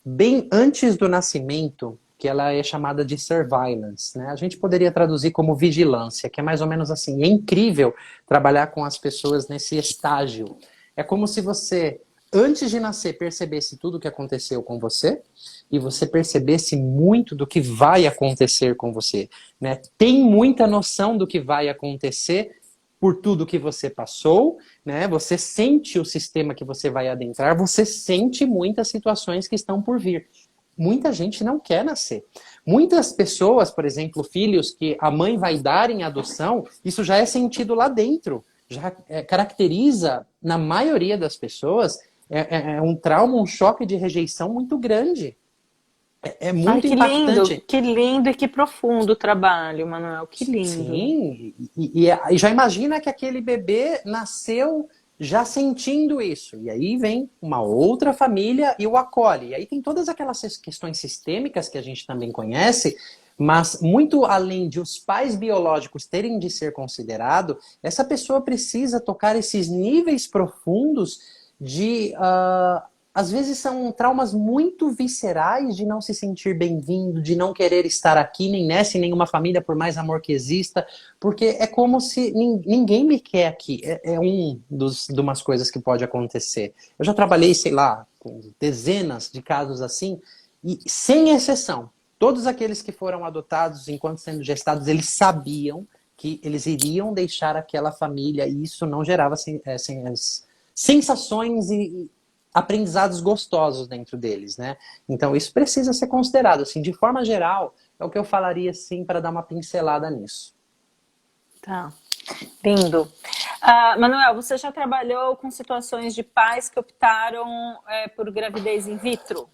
bem antes do nascimento que ela é chamada de surveillance, né? A gente poderia traduzir como vigilância, que é mais ou menos assim. É incrível trabalhar com as pessoas nesse estágio. É como se você, antes de nascer, percebesse tudo o que aconteceu com você e você percebesse muito do que vai acontecer com você, né? Tem muita noção do que vai acontecer por tudo que você passou, né? Você sente o sistema que você vai adentrar, você sente muitas situações que estão por vir. Muita gente não quer nascer. Muitas pessoas, por exemplo, filhos que a mãe vai dar em adoção, isso já é sentido lá dentro. Já caracteriza, na maioria das pessoas, um trauma, um choque de rejeição muito grande. É Ai, muito impactante. que lindo e que profundo o trabalho, Manuel, que lindo. Sim, e já imagina que aquele bebê nasceu já sentindo isso. E aí vem uma outra família e o acolhe. E aí tem todas aquelas questões sistêmicas que a gente também conhece, mas muito além de os pais biológicos terem de ser considerado, essa pessoa precisa tocar esses níveis profundos de às vezes são traumas muito viscerais de não se sentir bem-vindo, de não querer estar aqui, nem nessa, em nenhuma família, por mais amor que exista, porque é como se ninguém me quer aqui. De umas coisas que pode acontecer. Eu já trabalhei, sei lá, com dezenas de casos assim, e sem exceção, todos aqueles que foram adotados enquanto sendo gestados, eles sabiam que eles iriam deixar aquela família, e isso não gerava sensações e aprendizados gostosos dentro deles, né? Então isso precisa ser considerado, assim, de forma geral, é o que eu falaria, assim, para dar uma pincelada nisso. Tá, lindo. Manuel, você já trabalhou com situações de pais que optaram por gravidez in vitro?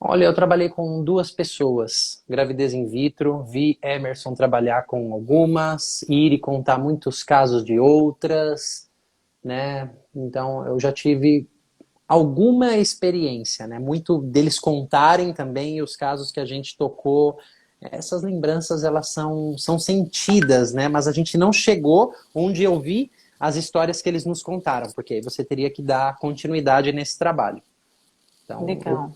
Olha, eu trabalhei com 2 pessoas, gravidez in vitro, vi Emerson trabalhar com algumas, Iri contar muitos casos de outras, né? Então eu já tive alguma experiência, né? Muito deles contarem também os casos que a gente tocou. Essas lembranças, elas são sentidas, né? Mas a gente não chegou onde eu vi as histórias que eles nos contaram, porque aí você teria que dar continuidade nesse trabalho. Então, Legal.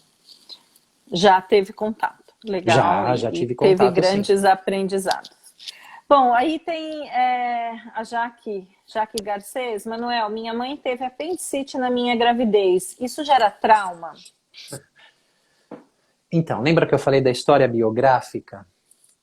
Já teve contato. Legal. já E tive teve contato, sim. grandes aprendizados. Bom, aí tem a Jaque Garcês. Manuel, minha mãe teve apendicite na minha gravidez. Isso gera trauma? Então, lembra que eu falei da história biográfica?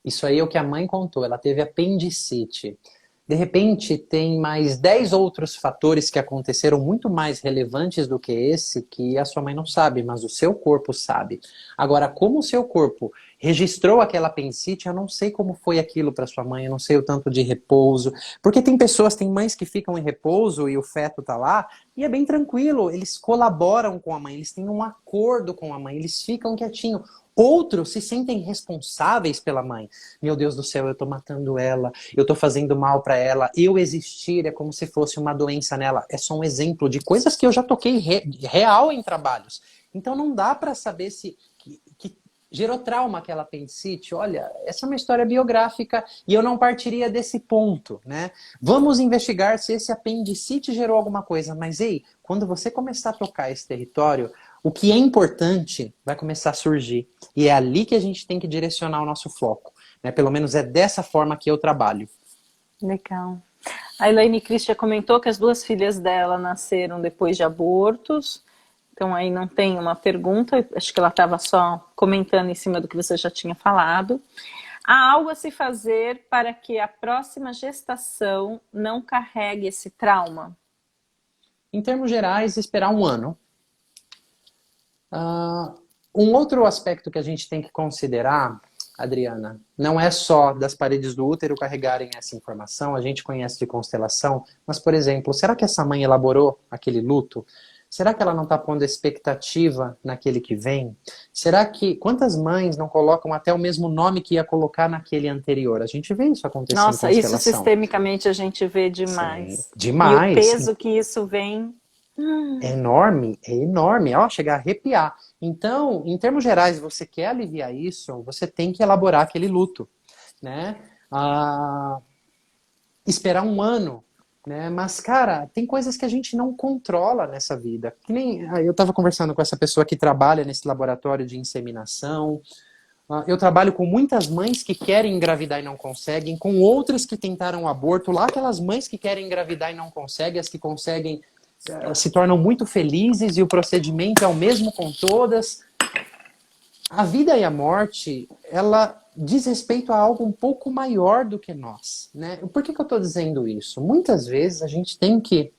Isso aí é o que a mãe contou. Ela teve apendicite. De repente, tem mais 10 outros fatores que aconteceram muito mais relevantes do que esse, que a sua mãe não sabe, mas o seu corpo sabe. Agora, como o seu corpo registrou aquela apendicite, eu não sei como foi aquilo para sua mãe, eu não sei o tanto de repouso. Porque tem mães que ficam em repouso e o feto tá lá, e é bem tranquilo, eles colaboram com a mãe, eles têm um acordo com a mãe, eles ficam quietinhos. Outros se sentem responsáveis pela mãe. Meu Deus do céu, eu tô matando ela, eu tô fazendo mal para ela, eu existir é como se fosse uma doença nela. É só um exemplo de coisas que eu já toquei real em trabalhos. Então não dá para saber se que gerou trauma aquela apendicite. Olha, essa é uma história biográfica e eu não partiria desse ponto, né? Vamos investigar se esse apendicite gerou alguma coisa. Mas ei, quando você começar a tocar esse território, o que é importante vai começar a surgir. E é ali que a gente tem que direcionar o nosso foco, né? Pelo menos é dessa forma que eu trabalho. Legal. A Elaine Christian comentou que as 2 filhas dela nasceram depois de abortos. Então aí não tem uma pergunta. Acho que ela estava só comentando em cima do que você já tinha falado. Há algo a se fazer para que a próxima gestação não carregue esse trauma? Em termos gerais, esperar 1 ano. Um outro aspecto que a gente tem que considerar, Adriana, não é só das paredes do útero carregarem essa informação, a gente conhece de constelação, mas, por exemplo, será que essa mãe elaborou aquele luto? Será que ela não está pondo expectativa naquele que vem? Será que... Quantas mães não colocam até o mesmo nome que ia colocar naquele anterior? A gente vê isso acontecer em Nossa, constelação. isso sistemicamente a gente vê demais. Sim, demais. E o peso que isso vem... É enorme. Ó, chega a arrepiar. Então, em termos gerais, você quer aliviar isso, você tem que elaborar aquele luto, né? Esperar 1 ano, né? Mas, cara, tem coisas que a gente não controla nessa vida. Que nem eu estava conversando com essa pessoa que trabalha nesse laboratório de inseminação. Eu trabalho com muitas mães que querem engravidar e não conseguem, com outras que tentaram aborto, lá aquelas mães que querem engravidar e não conseguem, as que conseguem se tornam muito felizes e o procedimento é o mesmo com todas. a vida e a morte, ela diz respeito a algo um pouco maior do que nós, né? Por que que eu estou dizendo isso? Muitas vezes a gente tem que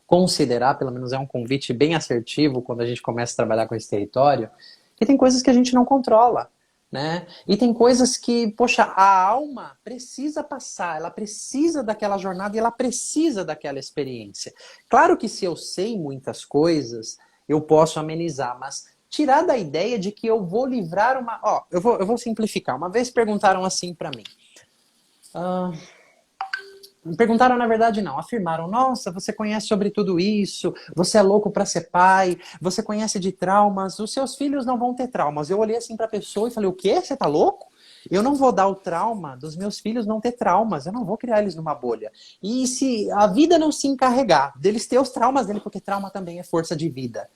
considerar, pelo menos é um convite bem assertivo quando a gente começa a trabalhar com esse território, que tem coisas que a gente não controla, né? E tem coisas que, poxa, a alma precisa passar, ela precisa daquela jornada e ela precisa daquela experiência. Claro que se eu sei muitas coisas, eu posso amenizar, mas tirar da ideia de que eu vou livrar uma... Ó, eu vou simplificar. Uma vez perguntaram assim para mim. ah, Perguntaram, na verdade, não. Afirmaram, nossa, você conhece sobre tudo isso, você é louco para ser pai, você conhece de traumas, os seus filhos não vão ter traumas. Eu olhei assim para a pessoa e falei, o quê? Você tá louco? Eu não vou dar o trauma dos meus filhos não ter traumas, eu não vou criar eles numa bolha. E se a vida não se encarregar deles ter os traumas dele, porque trauma também é força de vida,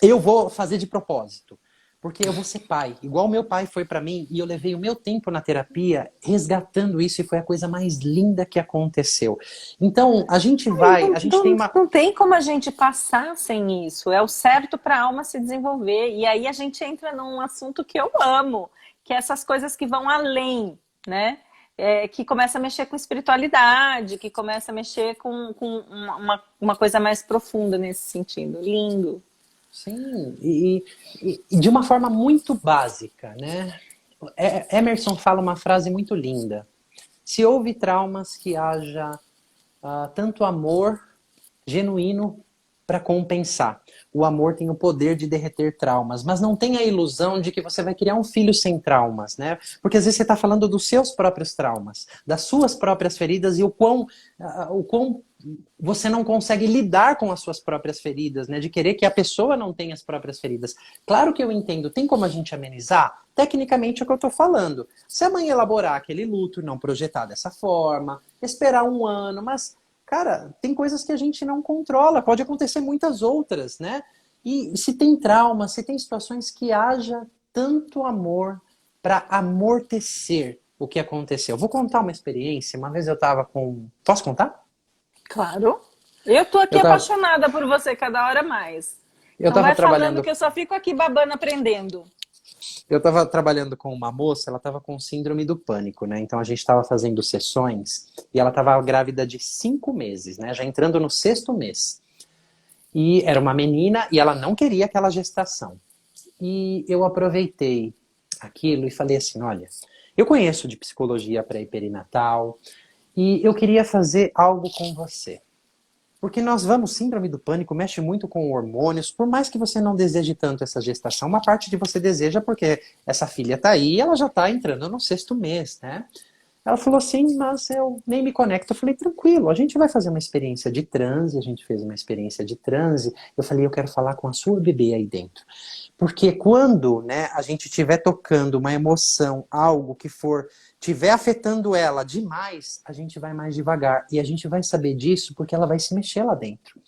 eu vou fazer de propósito. Porque eu vou ser pai, igual meu pai foi para mim, e eu levei o meu tempo na terapia resgatando isso, e foi a coisa mais linda que aconteceu. Então, a gente vai, a gente tem uma... Não tem como a gente passar sem isso. É o certo para a alma se desenvolver. E aí a gente entra num assunto que eu amo, que é essas coisas que vão além, né? Que começa a mexer com espiritualidade, que começa a mexer com uma coisa mais profunda nesse sentido. Lindo. Sim, e de uma forma muito básica, né? Emerson fala uma frase muito linda. Se houve traumas, que haja tanto amor genuíno para compensar. O amor tem o poder de derreter traumas, mas não tenha a ilusão de que você vai criar um filho sem traumas, né? Porque às vezes você está falando dos seus próprios traumas, das suas próprias feridas e o quão você não consegue lidar com as suas próprias feridas, né? De querer que a pessoa não tenha as próprias feridas. Claro que eu entendo, tem como a gente amenizar? Tecnicamente é o que eu estou falando. Se a mãe elaborar aquele luto e não projetar dessa forma, esperar um ano, mas cara, tem coisas que a gente não controla, pode acontecer muitas outras, né? E se tem trauma, se tem situações que haja tanto amor para amortecer o que aconteceu. Eu vou contar uma experiência. Uma vez eu estava com... Posso contar? Claro. Eu tô aqui Eu tava, apaixonada por você cada hora mais. eu Então tava vai falando trabalhando, que eu só fico aqui babando aprendendo. eu tava trabalhando com uma moça, ela estava com síndrome do pânico, né? Então a gente estava fazendo sessões e ela estava grávida de 5 meses, né? Já entrando no 6º mês. E era uma menina e ela não queria aquela gestação. E eu aproveitei aquilo e falei assim, olha, eu conheço de psicologia pré e perinatal e eu queria fazer algo com você. Porque nós vamos, síndrome do pânico mexe muito com hormônios, por mais que você não deseje tanto essa gestação, uma parte de você deseja porque essa filha está aí e ela já está entrando no 6º mês, né? Ela falou assim, mas eu nem me conecto. Eu falei, tranquilo, a gente vai fazer uma experiência de transe, a gente fez uma experiência de transe. Eu falei, eu quero falar com a sua bebê aí dentro. Porque quando, né, a gente estiver tocando uma emoção, algo que for, estiver afetando ela demais, a gente vai mais devagar. E a gente vai saber disso porque ela vai se mexer lá dentro.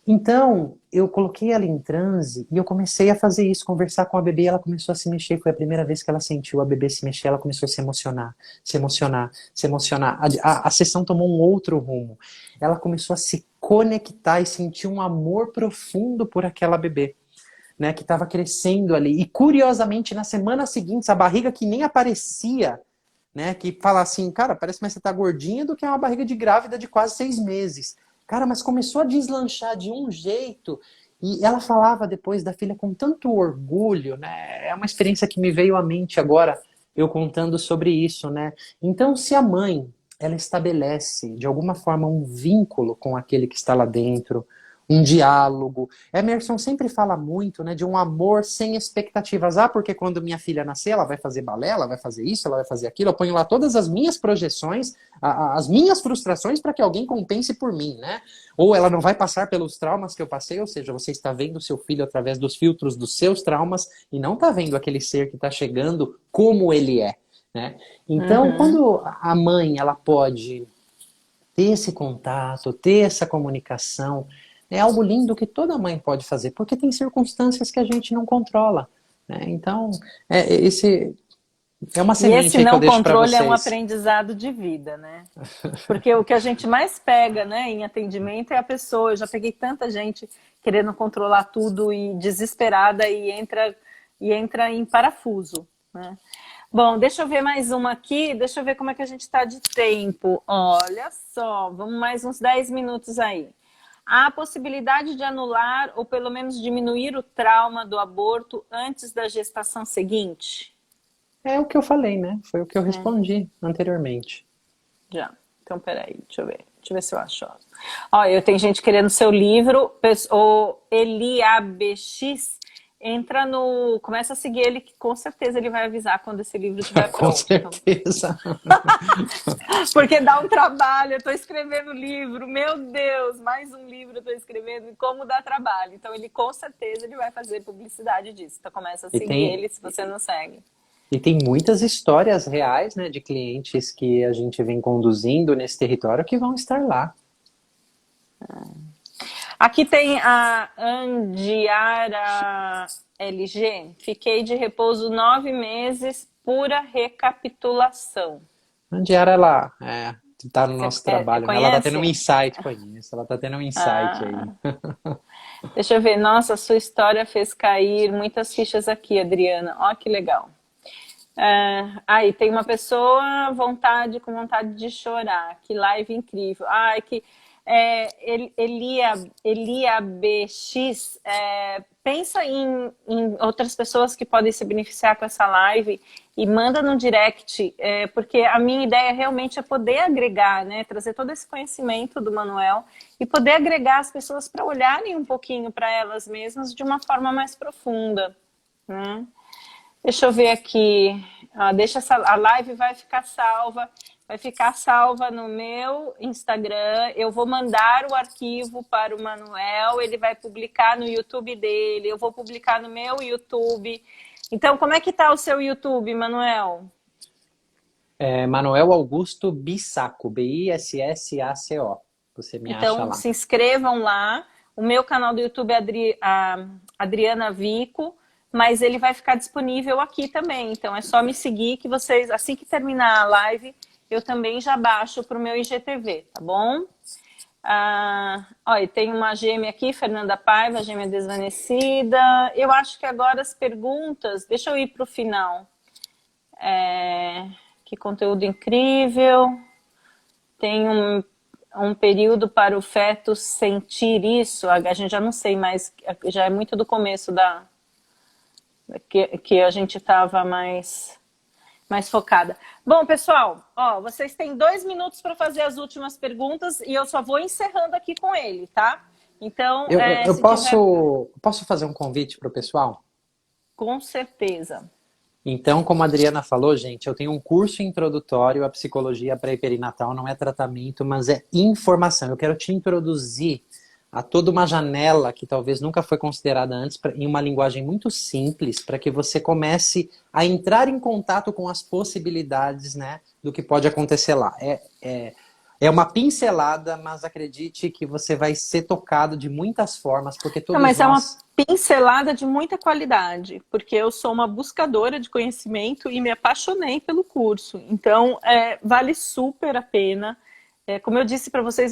Então, eu coloquei ela em transe e eu comecei a fazer isso, conversar com a bebê, ela começou a se mexer, foi a primeira vez que ela sentiu a bebê se mexer, ela começou a se emocionar, se emocionar, se emocionar. A sessão tomou um outro rumo. Ela começou a se conectar e sentir um amor profundo por aquela bebê, né, que estava crescendo ali. E curiosamente, na semana seguinte, a barriga que nem aparecia, né, que fala assim, cara, parece mais que você tá gordinha do que uma barriga de grávida de quase 6 meses. Cara, mas começou a deslanchar de um jeito. E ela falava depois da filha com tanto orgulho, né? É uma experiência que me veio à mente agora, eu contando sobre isso, né? Então, se a mãe, ela estabelece, de alguma forma, um vínculo com aquele que está lá dentro, um diálogo. Emerson sempre fala muito, né, de um amor sem expectativas. Ah, porque quando minha filha nascer, ela vai fazer balé, ela vai fazer isso, ela vai fazer aquilo. Eu ponho lá todas as minhas projeções, as minhas frustrações para que alguém compense por mim, né? Ou ela não vai passar pelos traumas que eu passei, ou seja, você está vendo o seu filho através dos filtros dos seus traumas e não está vendo aquele ser que está chegando como ele é, né? Então, Uhum. quando a mãe, ela pode ter esse contato, ter essa comunicação, é algo lindo que toda mãe pode fazer, porque tem circunstâncias que a gente não controla, né? Então, esse é uma E esse semente aí que eu não deixo para controle é um vocês. aprendizado de vida, né? Porque o que a gente mais pega, né, em atendimento é a pessoa. Eu já peguei tanta gente querendo controlar tudo e desesperada e entra e entra em parafuso, né? Bom, deixa eu ver mais uma aqui, deixa eu ver como é que a gente está de tempo. Olha só, vamos mais uns 10 minutos aí. Há a possibilidade de anular ou pelo menos diminuir o trauma do aborto antes da gestação seguinte? É o que eu falei, né? Foi o que eu respondi anteriormente. Já. Então, peraí, deixa eu ver se eu acho. Ó, tenho gente querendo seu livro, o Eliabx, entra no... Começa a seguir ele, que com certeza ele vai avisar quando esse livro estiver Com pronto. certeza. Porque dá um trabalho, eu estou escrevendo livro, meu Deus, mais um livro eu estou escrevendo, e como dá trabalho. Então, ele com certeza ele vai fazer publicidade disso. Então, começa a seguir ele se você não segue. E tem muitas histórias reais, né, de clientes que a gente vem conduzindo nesse território que vão estar lá. Aqui tem a Andiara LG. Fiquei de repouso 9 meses, pura recapitulação. A Diara, ela tá no nosso trabalho, né? Ela tá tendo um Conhece? insight com isso, ela tá tendo um insight aí. Deixa eu ver. Nossa, a sua história fez cair muitas fichas aqui, Adriana. Ó, que legal. Aí tem uma pessoa com vontade de chorar. Que live incrível. Ai, que Elia BX, pensa em outras pessoas que podem se beneficiar com essa live e manda no direct, porque a minha ideia realmente é poder agregar, né, trazer todo esse conhecimento do Manuel e poder agregar as pessoas para olharem um pouquinho para elas mesmas de uma forma mais profunda, né? Deixa eu ver aqui. A live vai ficar salva no meu Instagram. Eu vou mandar o arquivo para o Manuel, ele vai publicar no YouTube dele, eu vou publicar no meu YouTube. Então, como é que tá o seu YouTube, Manuel? Manuel Augusto Bissaco, Bissaco. Você me acha lá. Então, se inscrevam lá. O meu canal do YouTube é Adriana Vico, mas ele vai ficar disponível aqui também. Então, é só me seguir que vocês, assim que terminar a live, eu também já baixo para o meu IGTV, tá bom? Olha, tem uma gêmea aqui, Fernanda Paiva, gêmea desvanecida. Eu acho que agora as perguntas... Deixa eu ir para o final. Que conteúdo incrível. Tem um período para o feto sentir isso. A gente já não sei mais, já é muito do começo que a gente estava mais focada. Bom, pessoal, vocês têm 2 minutos para fazer as últimas perguntas e eu só vou encerrando aqui com ele, tá? Então, eu posso fazer um convite para o pessoal? Com certeza. Então, como a Adriana falou, gente, eu tenho um curso introdutório à psicologia pré-perinatal, não é tratamento, mas é informação. Eu quero te introduzir a toda uma janela que talvez nunca foi considerada antes, em uma linguagem muito simples, para que você comece a entrar em contato com as possibilidades, né, do que pode acontecer lá. É uma pincelada, mas acredite que você vai ser tocado de muitas formas, porque todos Mas é uma nós... pincelada de muita qualidade, porque eu sou uma buscadora de conhecimento e me apaixonei pelo curso. Então, vale super a pena. Como eu disse para vocês,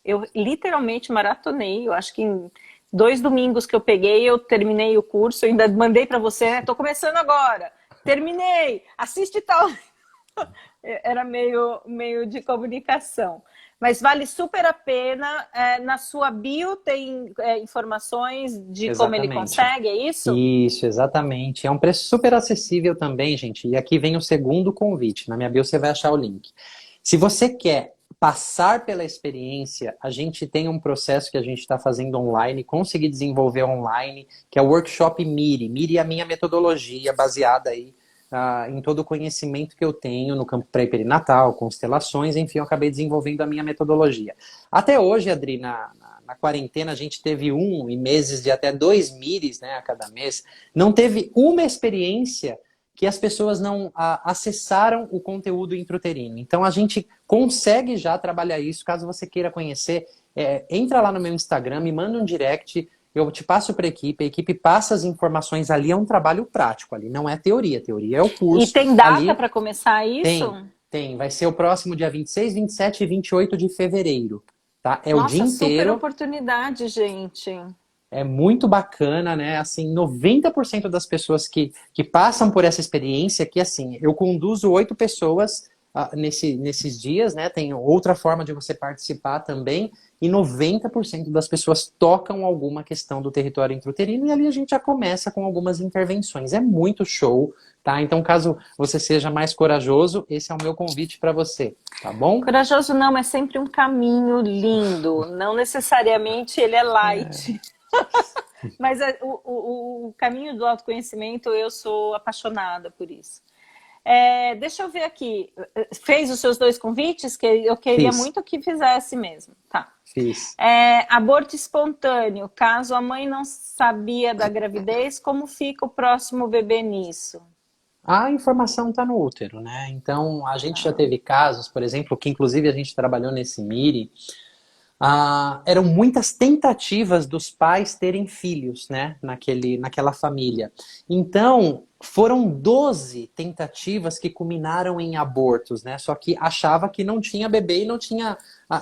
eu literalmente maratonei. Eu acho que em 2 domingos que eu peguei, eu terminei o curso. Eu ainda mandei para você, estou começando agora. Terminei, assiste tal. Era meio de comunicação. Mas vale super a pena. Na sua bio tem informações de Exatamente. Como ele consegue, é isso? Isso, exatamente. É um preço super acessível também, gente. E aqui vem o segundo convite. Na minha bio você vai achar o link. Se você quer passar pela experiência, a gente tem um processo que a gente está fazendo online, conseguir desenvolver online, que é o Workshop MIRI. MIRI é a minha metodologia baseada aí em todo o conhecimento que eu tenho no campo pré-perinatal, constelações, enfim, eu acabei desenvolvendo a minha metodologia. Até hoje, Adri, na quarentena, a gente teve e meses de até 2 MIRIs, né, a cada mês. Não teve uma experiência que as pessoas não acessaram o conteúdo intrauterino. Então, a gente consegue já trabalhar isso. Caso você queira conhecer, entra lá no meu Instagram, me manda um direct, eu te passo para a equipe passa as informações ali, é um trabalho prático ali, não é teoria é o curso. E tem data para começar isso? Tem, vai ser o próximo dia 26, 27 e 28 de fevereiro, tá? É Nossa, o dia inteiro. super oportunidade, gente. É muito bacana, né? Assim, 90% das pessoas que passam por essa experiência, que assim, eu conduzo 8 pessoas nesses dias, né? Tem outra forma de você participar também, e 90% das pessoas tocam alguma questão do território intrauterino, e ali a gente já começa com algumas intervenções. É muito show, tá? Então, caso você seja mais corajoso, esse é o meu convite para você, tá bom? Corajoso não, é sempre um caminho lindo. Não necessariamente ele é light. Mas o caminho do autoconhecimento, eu sou apaixonada por isso. Deixa eu ver aqui. Fez os seus 2 convites? Que eu queria Fiz, muito que fizesse mesmo. Tá. fiz. Aborto espontâneo. Caso a mãe não sabia da gravidez, como fica o próximo bebê nisso? A informação está no útero, né? Então, a gente já Tá. teve casos, por exemplo, que inclusive a gente trabalhou nesse MIRI, eram muitas tentativas dos pais terem filhos, né, naquela família. Então, foram 12 tentativas que culminaram em abortos, né? Só que achava que não tinha bebê e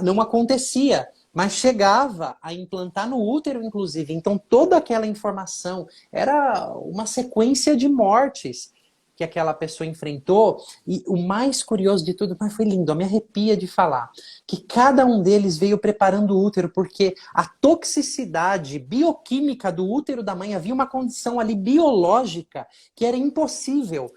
não acontecia. Mas chegava a implantar no útero, inclusive. Então, toda aquela informação era uma sequência de mortes que aquela pessoa enfrentou, e o mais curioso de tudo, mas foi lindo, me arrepia de falar, que cada um deles veio preparando o útero, porque a toxicidade bioquímica do útero da mãe, havia uma condição ali biológica que era impossível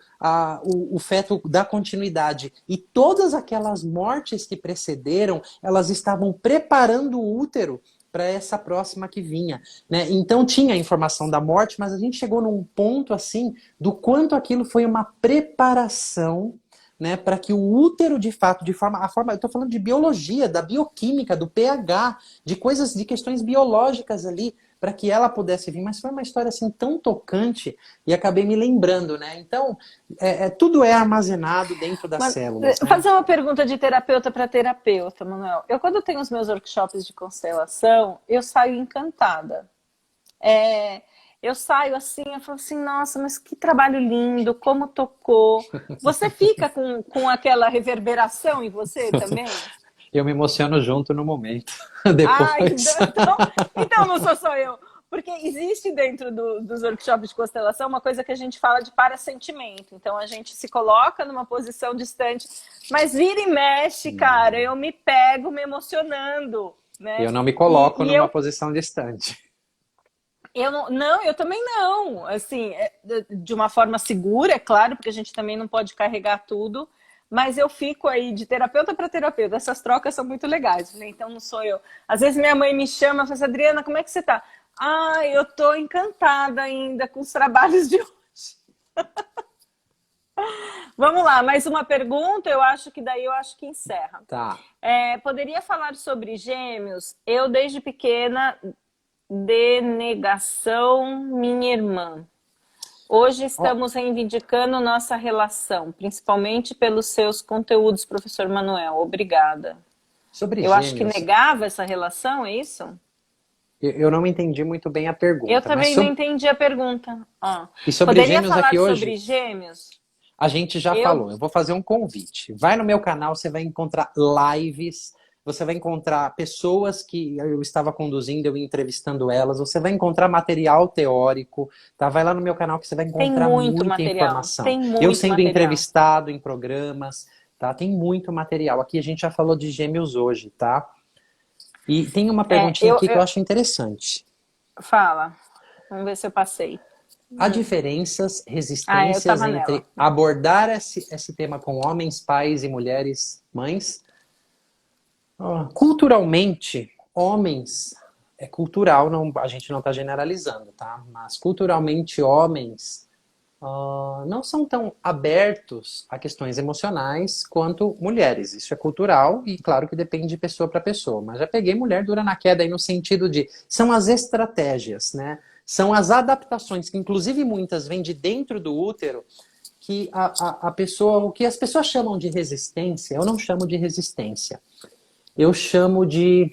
o feto dar continuidade. E todas aquelas mortes que precederam, elas estavam preparando o útero para essa próxima que vinha, né? Então tinha a informação da morte, mas a gente chegou num ponto assim do quanto aquilo foi uma preparação, né, para que o útero de fato, eu estou falando de biologia, da bioquímica, do pH, de coisas, de questões biológicas ali, para que ela pudesse vir. Mas foi uma história assim tão tocante e acabei me lembrando, né? Então tudo é armazenado dentro das células, Vou né? fazer uma pergunta de terapeuta para terapeuta, Manuel. Eu, quando tenho os meus workshops de constelação, eu saio encantada. Eu saio assim, eu falo assim, nossa, mas que trabalho lindo, como tocou. Você fica com aquela reverberação em você também? Eu me emociono junto no momento. Ah, Depois. então não sou só eu. Porque existe dentro dos workshops de constelação uma coisa que a gente fala de parassentimento. Então a gente se coloca numa posição distante, mas vira e mexe, cara, eu me pego me emocionando, né? Eu não me coloco E numa posição distante. eu não, eu também não. Assim, de uma forma segura, é claro, porque a gente também não pode carregar tudo. Mas eu fico aí de terapeuta para terapeuta. Essas trocas são muito legais. Então não sou eu. Às vezes minha mãe me chama e fala assim, Adriana, como é que você tá? Ah, eu tô encantada ainda com os trabalhos de hoje. Vamos lá, mais uma pergunta. Eu acho que encerra. Tá. Poderia falar sobre gêmeos? Eu, desde pequena, denegação, minha irmã. Hoje Ó, estamos reivindicando nossa relação, principalmente pelos seus conteúdos, professor Manuel. Obrigada. sobre Eu acho que gêmeos, negava essa relação, é isso? eu não entendi muito bem a Eu pergunta, mas também não entendi a pergunta. e sobre Poderia gêmeos falar aqui sobre hoje, gêmeos? a gente já Eu falou. Eu vou fazer um convite. Vai no meu canal, você vai encontrar lives, você vai encontrar pessoas que eu estava conduzindo, eu entrevistando elas, você vai encontrar material teórico, tá? Vai lá no meu canal que você vai encontrar muita informação. tem Eu muito sendo material. entrevistado em programas, tá? Tem muito material. Aqui a gente já falou de gêmeos hoje, tá? E tem uma É, perguntinha aqui que eu acho interessante. fala. Vamos ver se eu passei. Há diferenças, Eu resistências tava nela. entre abordar esse tema com homens, pais e mulheres, mães? Culturalmente, homens, é cultural, não, a gente não está generalizando, tá? Mas culturalmente, homens não são tão abertos a questões emocionais quanto mulheres. Isso é cultural e claro que depende de pessoa para pessoa. Mas já peguei mulher dura na queda aí no sentido de são as estratégias, né? São as adaptações, que inclusive muitas vêm de dentro do útero, que a pessoa, o que as pessoas chamam de resistência, eu não chamo de resistência. Eu chamo de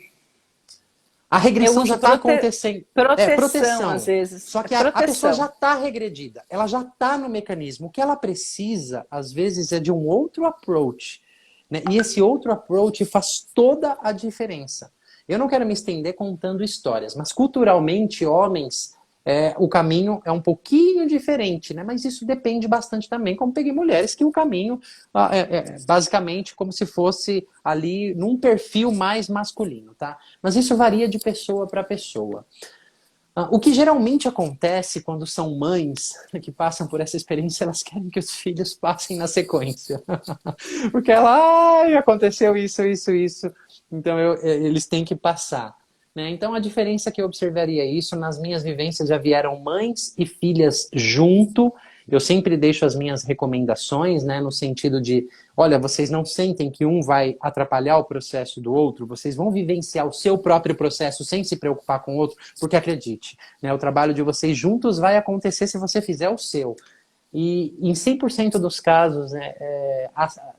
a Eu regressão já uso está acontecendo. proteção, às Proteção. vezes. Só É que a pessoa já proteção. está regredida. Ela já está no mecanismo. O que ela precisa, às vezes, é de um outro approach. Né? E esse outro approach faz toda a diferença. Eu não quero me estender contando histórias, mas culturalmente, homens, o caminho é um pouquinho diferente, né? Mas isso depende bastante também, como peguei mulheres, que o caminho basicamente como se fosse ali num perfil mais masculino, tá? Mas isso varia de pessoa para pessoa. O que geralmente acontece quando são mães que passam por essa experiência, elas querem que os filhos passem na sequência. Porque aconteceu isso, isso, isso. Então eles têm que passar. Né? Então a diferença que eu observaria isso, nas minhas vivências já vieram mães e filhas junto. Eu sempre deixo as minhas recomendações, né, no sentido de, olha, vocês não sentem que um vai atrapalhar o processo do outro, vocês vão vivenciar o seu próprio processo sem se preocupar com o outro, porque acredite, né, o trabalho de vocês juntos vai acontecer se você fizer o seu. E em 100% dos casos, né,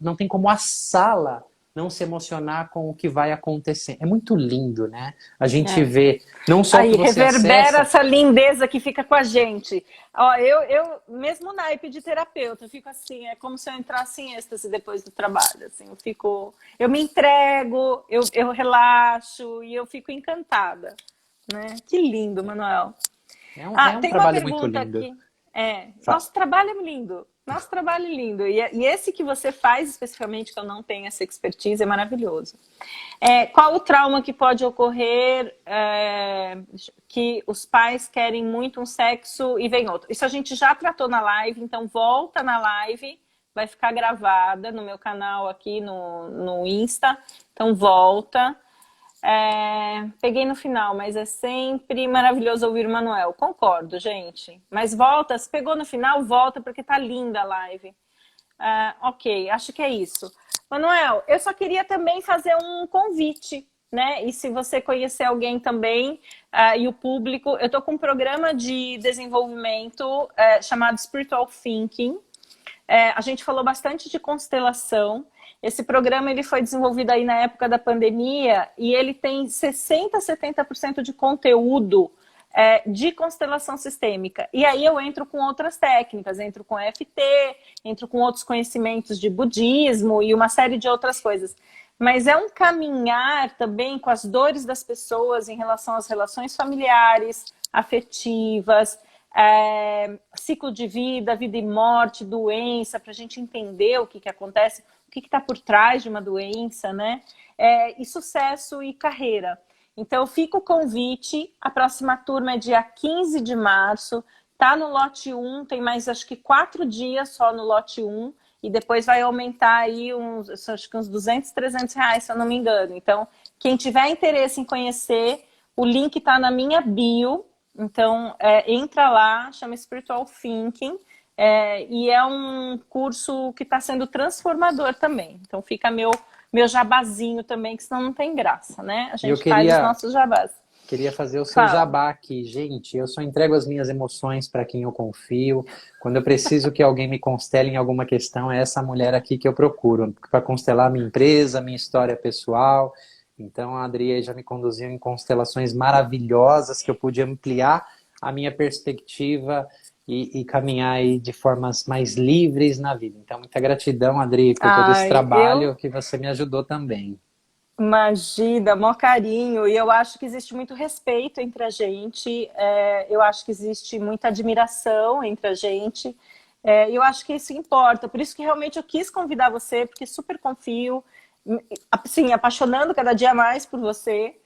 não tem como a sala não se emocionar com o que vai acontecer. É muito lindo, né? A gente vê não só o Aí que você reverbera acessa. essa lindeza que fica com a gente. Ó, eu mesmo naipe de terapeuta, eu fico assim, é como se eu entrasse em êxtase depois do trabalho. Assim, eu me entrego, eu relaxo e eu fico encantada. Né? Que lindo, Manuel. É um Tem uma trabalho muito pergunta lindo. aqui. Nosso trabalho é lindo. Nosso trabalho é lindo. E esse que você faz, especificamente, que eu não tenho essa expertise, é maravilhoso. Qual o trauma que pode ocorrer que os pais querem muito um sexo e vem outro? Isso a gente já tratou na live, então volta na live, vai ficar gravada no meu canal aqui no Insta. Então volta. Peguei no final, mas é sempre maravilhoso ouvir o Manuel. Concordo, gente. Mas volta, se pegou no final, volta, porque tá linda a live. Ok, acho que é isso. Manuel, eu só queria também fazer um convite, né? E se você conhecer alguém também, e o público, eu tô com um programa de desenvolvimento chamado Spiritual Thinking. A gente falou bastante de constelação. Esse programa ele foi desenvolvido aí na época da pandemia e ele tem 60%, 70% de conteúdo de constelação sistêmica. E aí eu entro com outras técnicas, entro com EFT, entro com outros conhecimentos de budismo e uma série de outras coisas. Mas é um caminhar também com as dores das pessoas em relação às relações familiares, afetivas, ciclo de vida, vida e morte, doença, para a gente entender o que acontece, o que está por trás de uma doença, né? E sucesso e carreira. Então, fica o convite, a próxima turma é dia 15 de março, tá no lote 1, tem mais acho que 4 dias só no lote 1, e depois vai aumentar aí acho que uns 200, 300 reais, se eu não me engano. Então, quem tiver interesse em conhecer, o link está na minha bio. Então, entra lá, chama Spiritual Thinking, e é um curso que está sendo transformador também. Então, fica meu jabazinho também, que senão não tem graça, né? A gente faz os nossos jabás. Queria fazer o seu jabá aqui. Gente, eu só entrego as minhas emoções para quem eu confio. Quando eu preciso que alguém me constele em alguma questão, é essa mulher aqui que eu procuro, para constelar minha empresa, minha história pessoal. Então, a Adri já me conduziu em constelações maravilhosas que eu pude ampliar a minha perspectiva e caminhar aí de formas mais livres na vida. Então, muita gratidão, Adri, por todo esse trabalho que você me ajudou também. Imagina, maior carinho. E eu acho que existe muito respeito entre a gente. Eu acho que existe muita admiração entre a gente. E eu acho que isso importa. Por isso que realmente eu quis convidar você, porque super confio. Assim, apaixonando cada dia mais por você.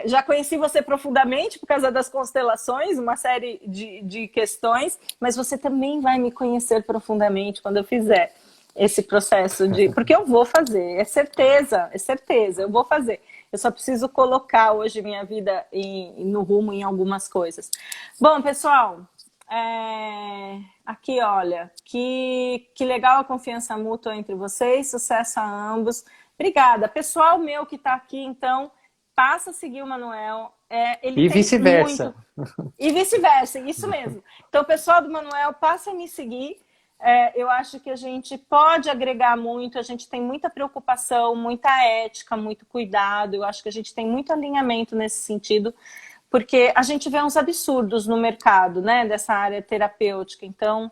Já conheci você profundamente por causa das constelações, uma série de questões, mas você também vai me conhecer profundamente quando eu fizer esse processo porque eu vou fazer, é certeza, eu vou fazer. Eu só preciso colocar hoje minha vida no rumo em algumas coisas. Bom, pessoal, aqui, olha, que legal a confiança mútua entre vocês, sucesso a ambos. Obrigada. Pessoal meu que está aqui, então, passa a seguir o Manuel. Ele e vice-versa. E vice-versa, isso mesmo. Então, pessoal do Manuel, passa a me seguir. Eu acho que a gente pode agregar muito, a gente tem muita preocupação, muita ética, muito cuidado. Eu acho que a gente tem muito alinhamento nesse sentido, porque a gente vê uns absurdos no mercado, né, dessa área terapêutica. Então,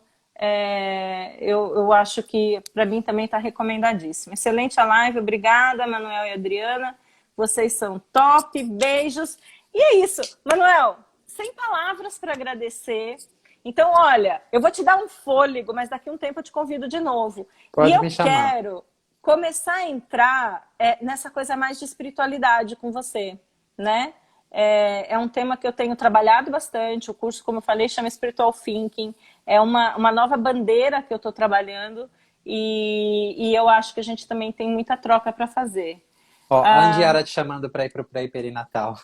eu acho que para mim também está recomendadíssimo. Excelente a live, obrigada, Manuel e Adriana. Vocês são top, beijos. E é isso. Manuel, sem palavras para agradecer. Então, olha, eu vou te dar um fôlego, mas daqui a um tempo eu te convido de novo. Pode E eu me chamar. quero começar a entrar nessa coisa mais de espiritualidade com você, né? É um tema que eu tenho trabalhado bastante. O curso, como eu falei, chama Spiritual Thinking. É uma nova bandeira que eu estou trabalhando e eu acho que a gente também tem muita troca para fazer. Ó, a Ah, Andiara te chamando para ir pro pré-perinatal.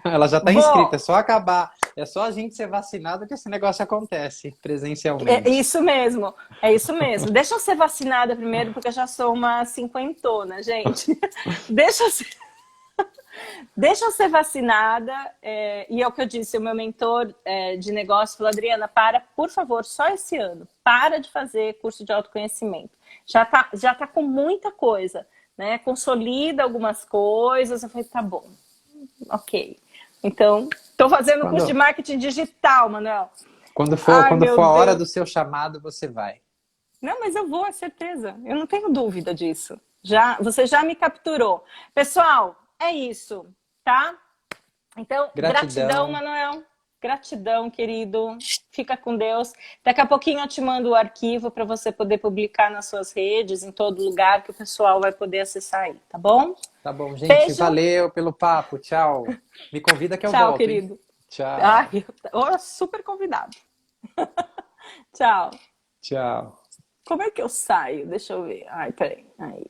Ela já está inscrita, é vou! só acabar. É só a gente ser vacinado que esse negócio acontece É presencialmente. isso mesmo, é isso mesmo. Deixa eu ser vacinada primeiro, porque eu já sou uma cinquentona, gente. Deixa eu ser, deixa eu ser vacinada. E é o que eu disse, o meu mentor de negócio falou, Adriana, por favor, só esse ano. Para de fazer curso de autoconhecimento. Já tá com muita coisa, né? Consolida algumas coisas. Eu falei, tá bom, ok. Então, estou fazendo curso de Quando, marketing digital, Manuel. quando for, Ai, quando meu for a hora Deus. do seu chamado, você vai. Não, mas eu vou, é certeza. Eu não tenho dúvida disso. Você já me capturou. Pessoal, é isso, tá? Então, gratidão, Gratidão. Manuel. Gratidão, querido. Fica com Deus. Daqui a pouquinho eu te mando o arquivo para você poder publicar nas suas redes, em todo lugar, que o pessoal vai poder acessar aí, tá bom? Tá bom, gente. Beijo. Valeu pelo papo. Tchau. Me convida que eu Tchau, volto, hein? querido. Tchau. Ai, super convidado. Tchau. Tchau. Como é que eu saio? Deixa eu ver. Ai, peraí. Aí.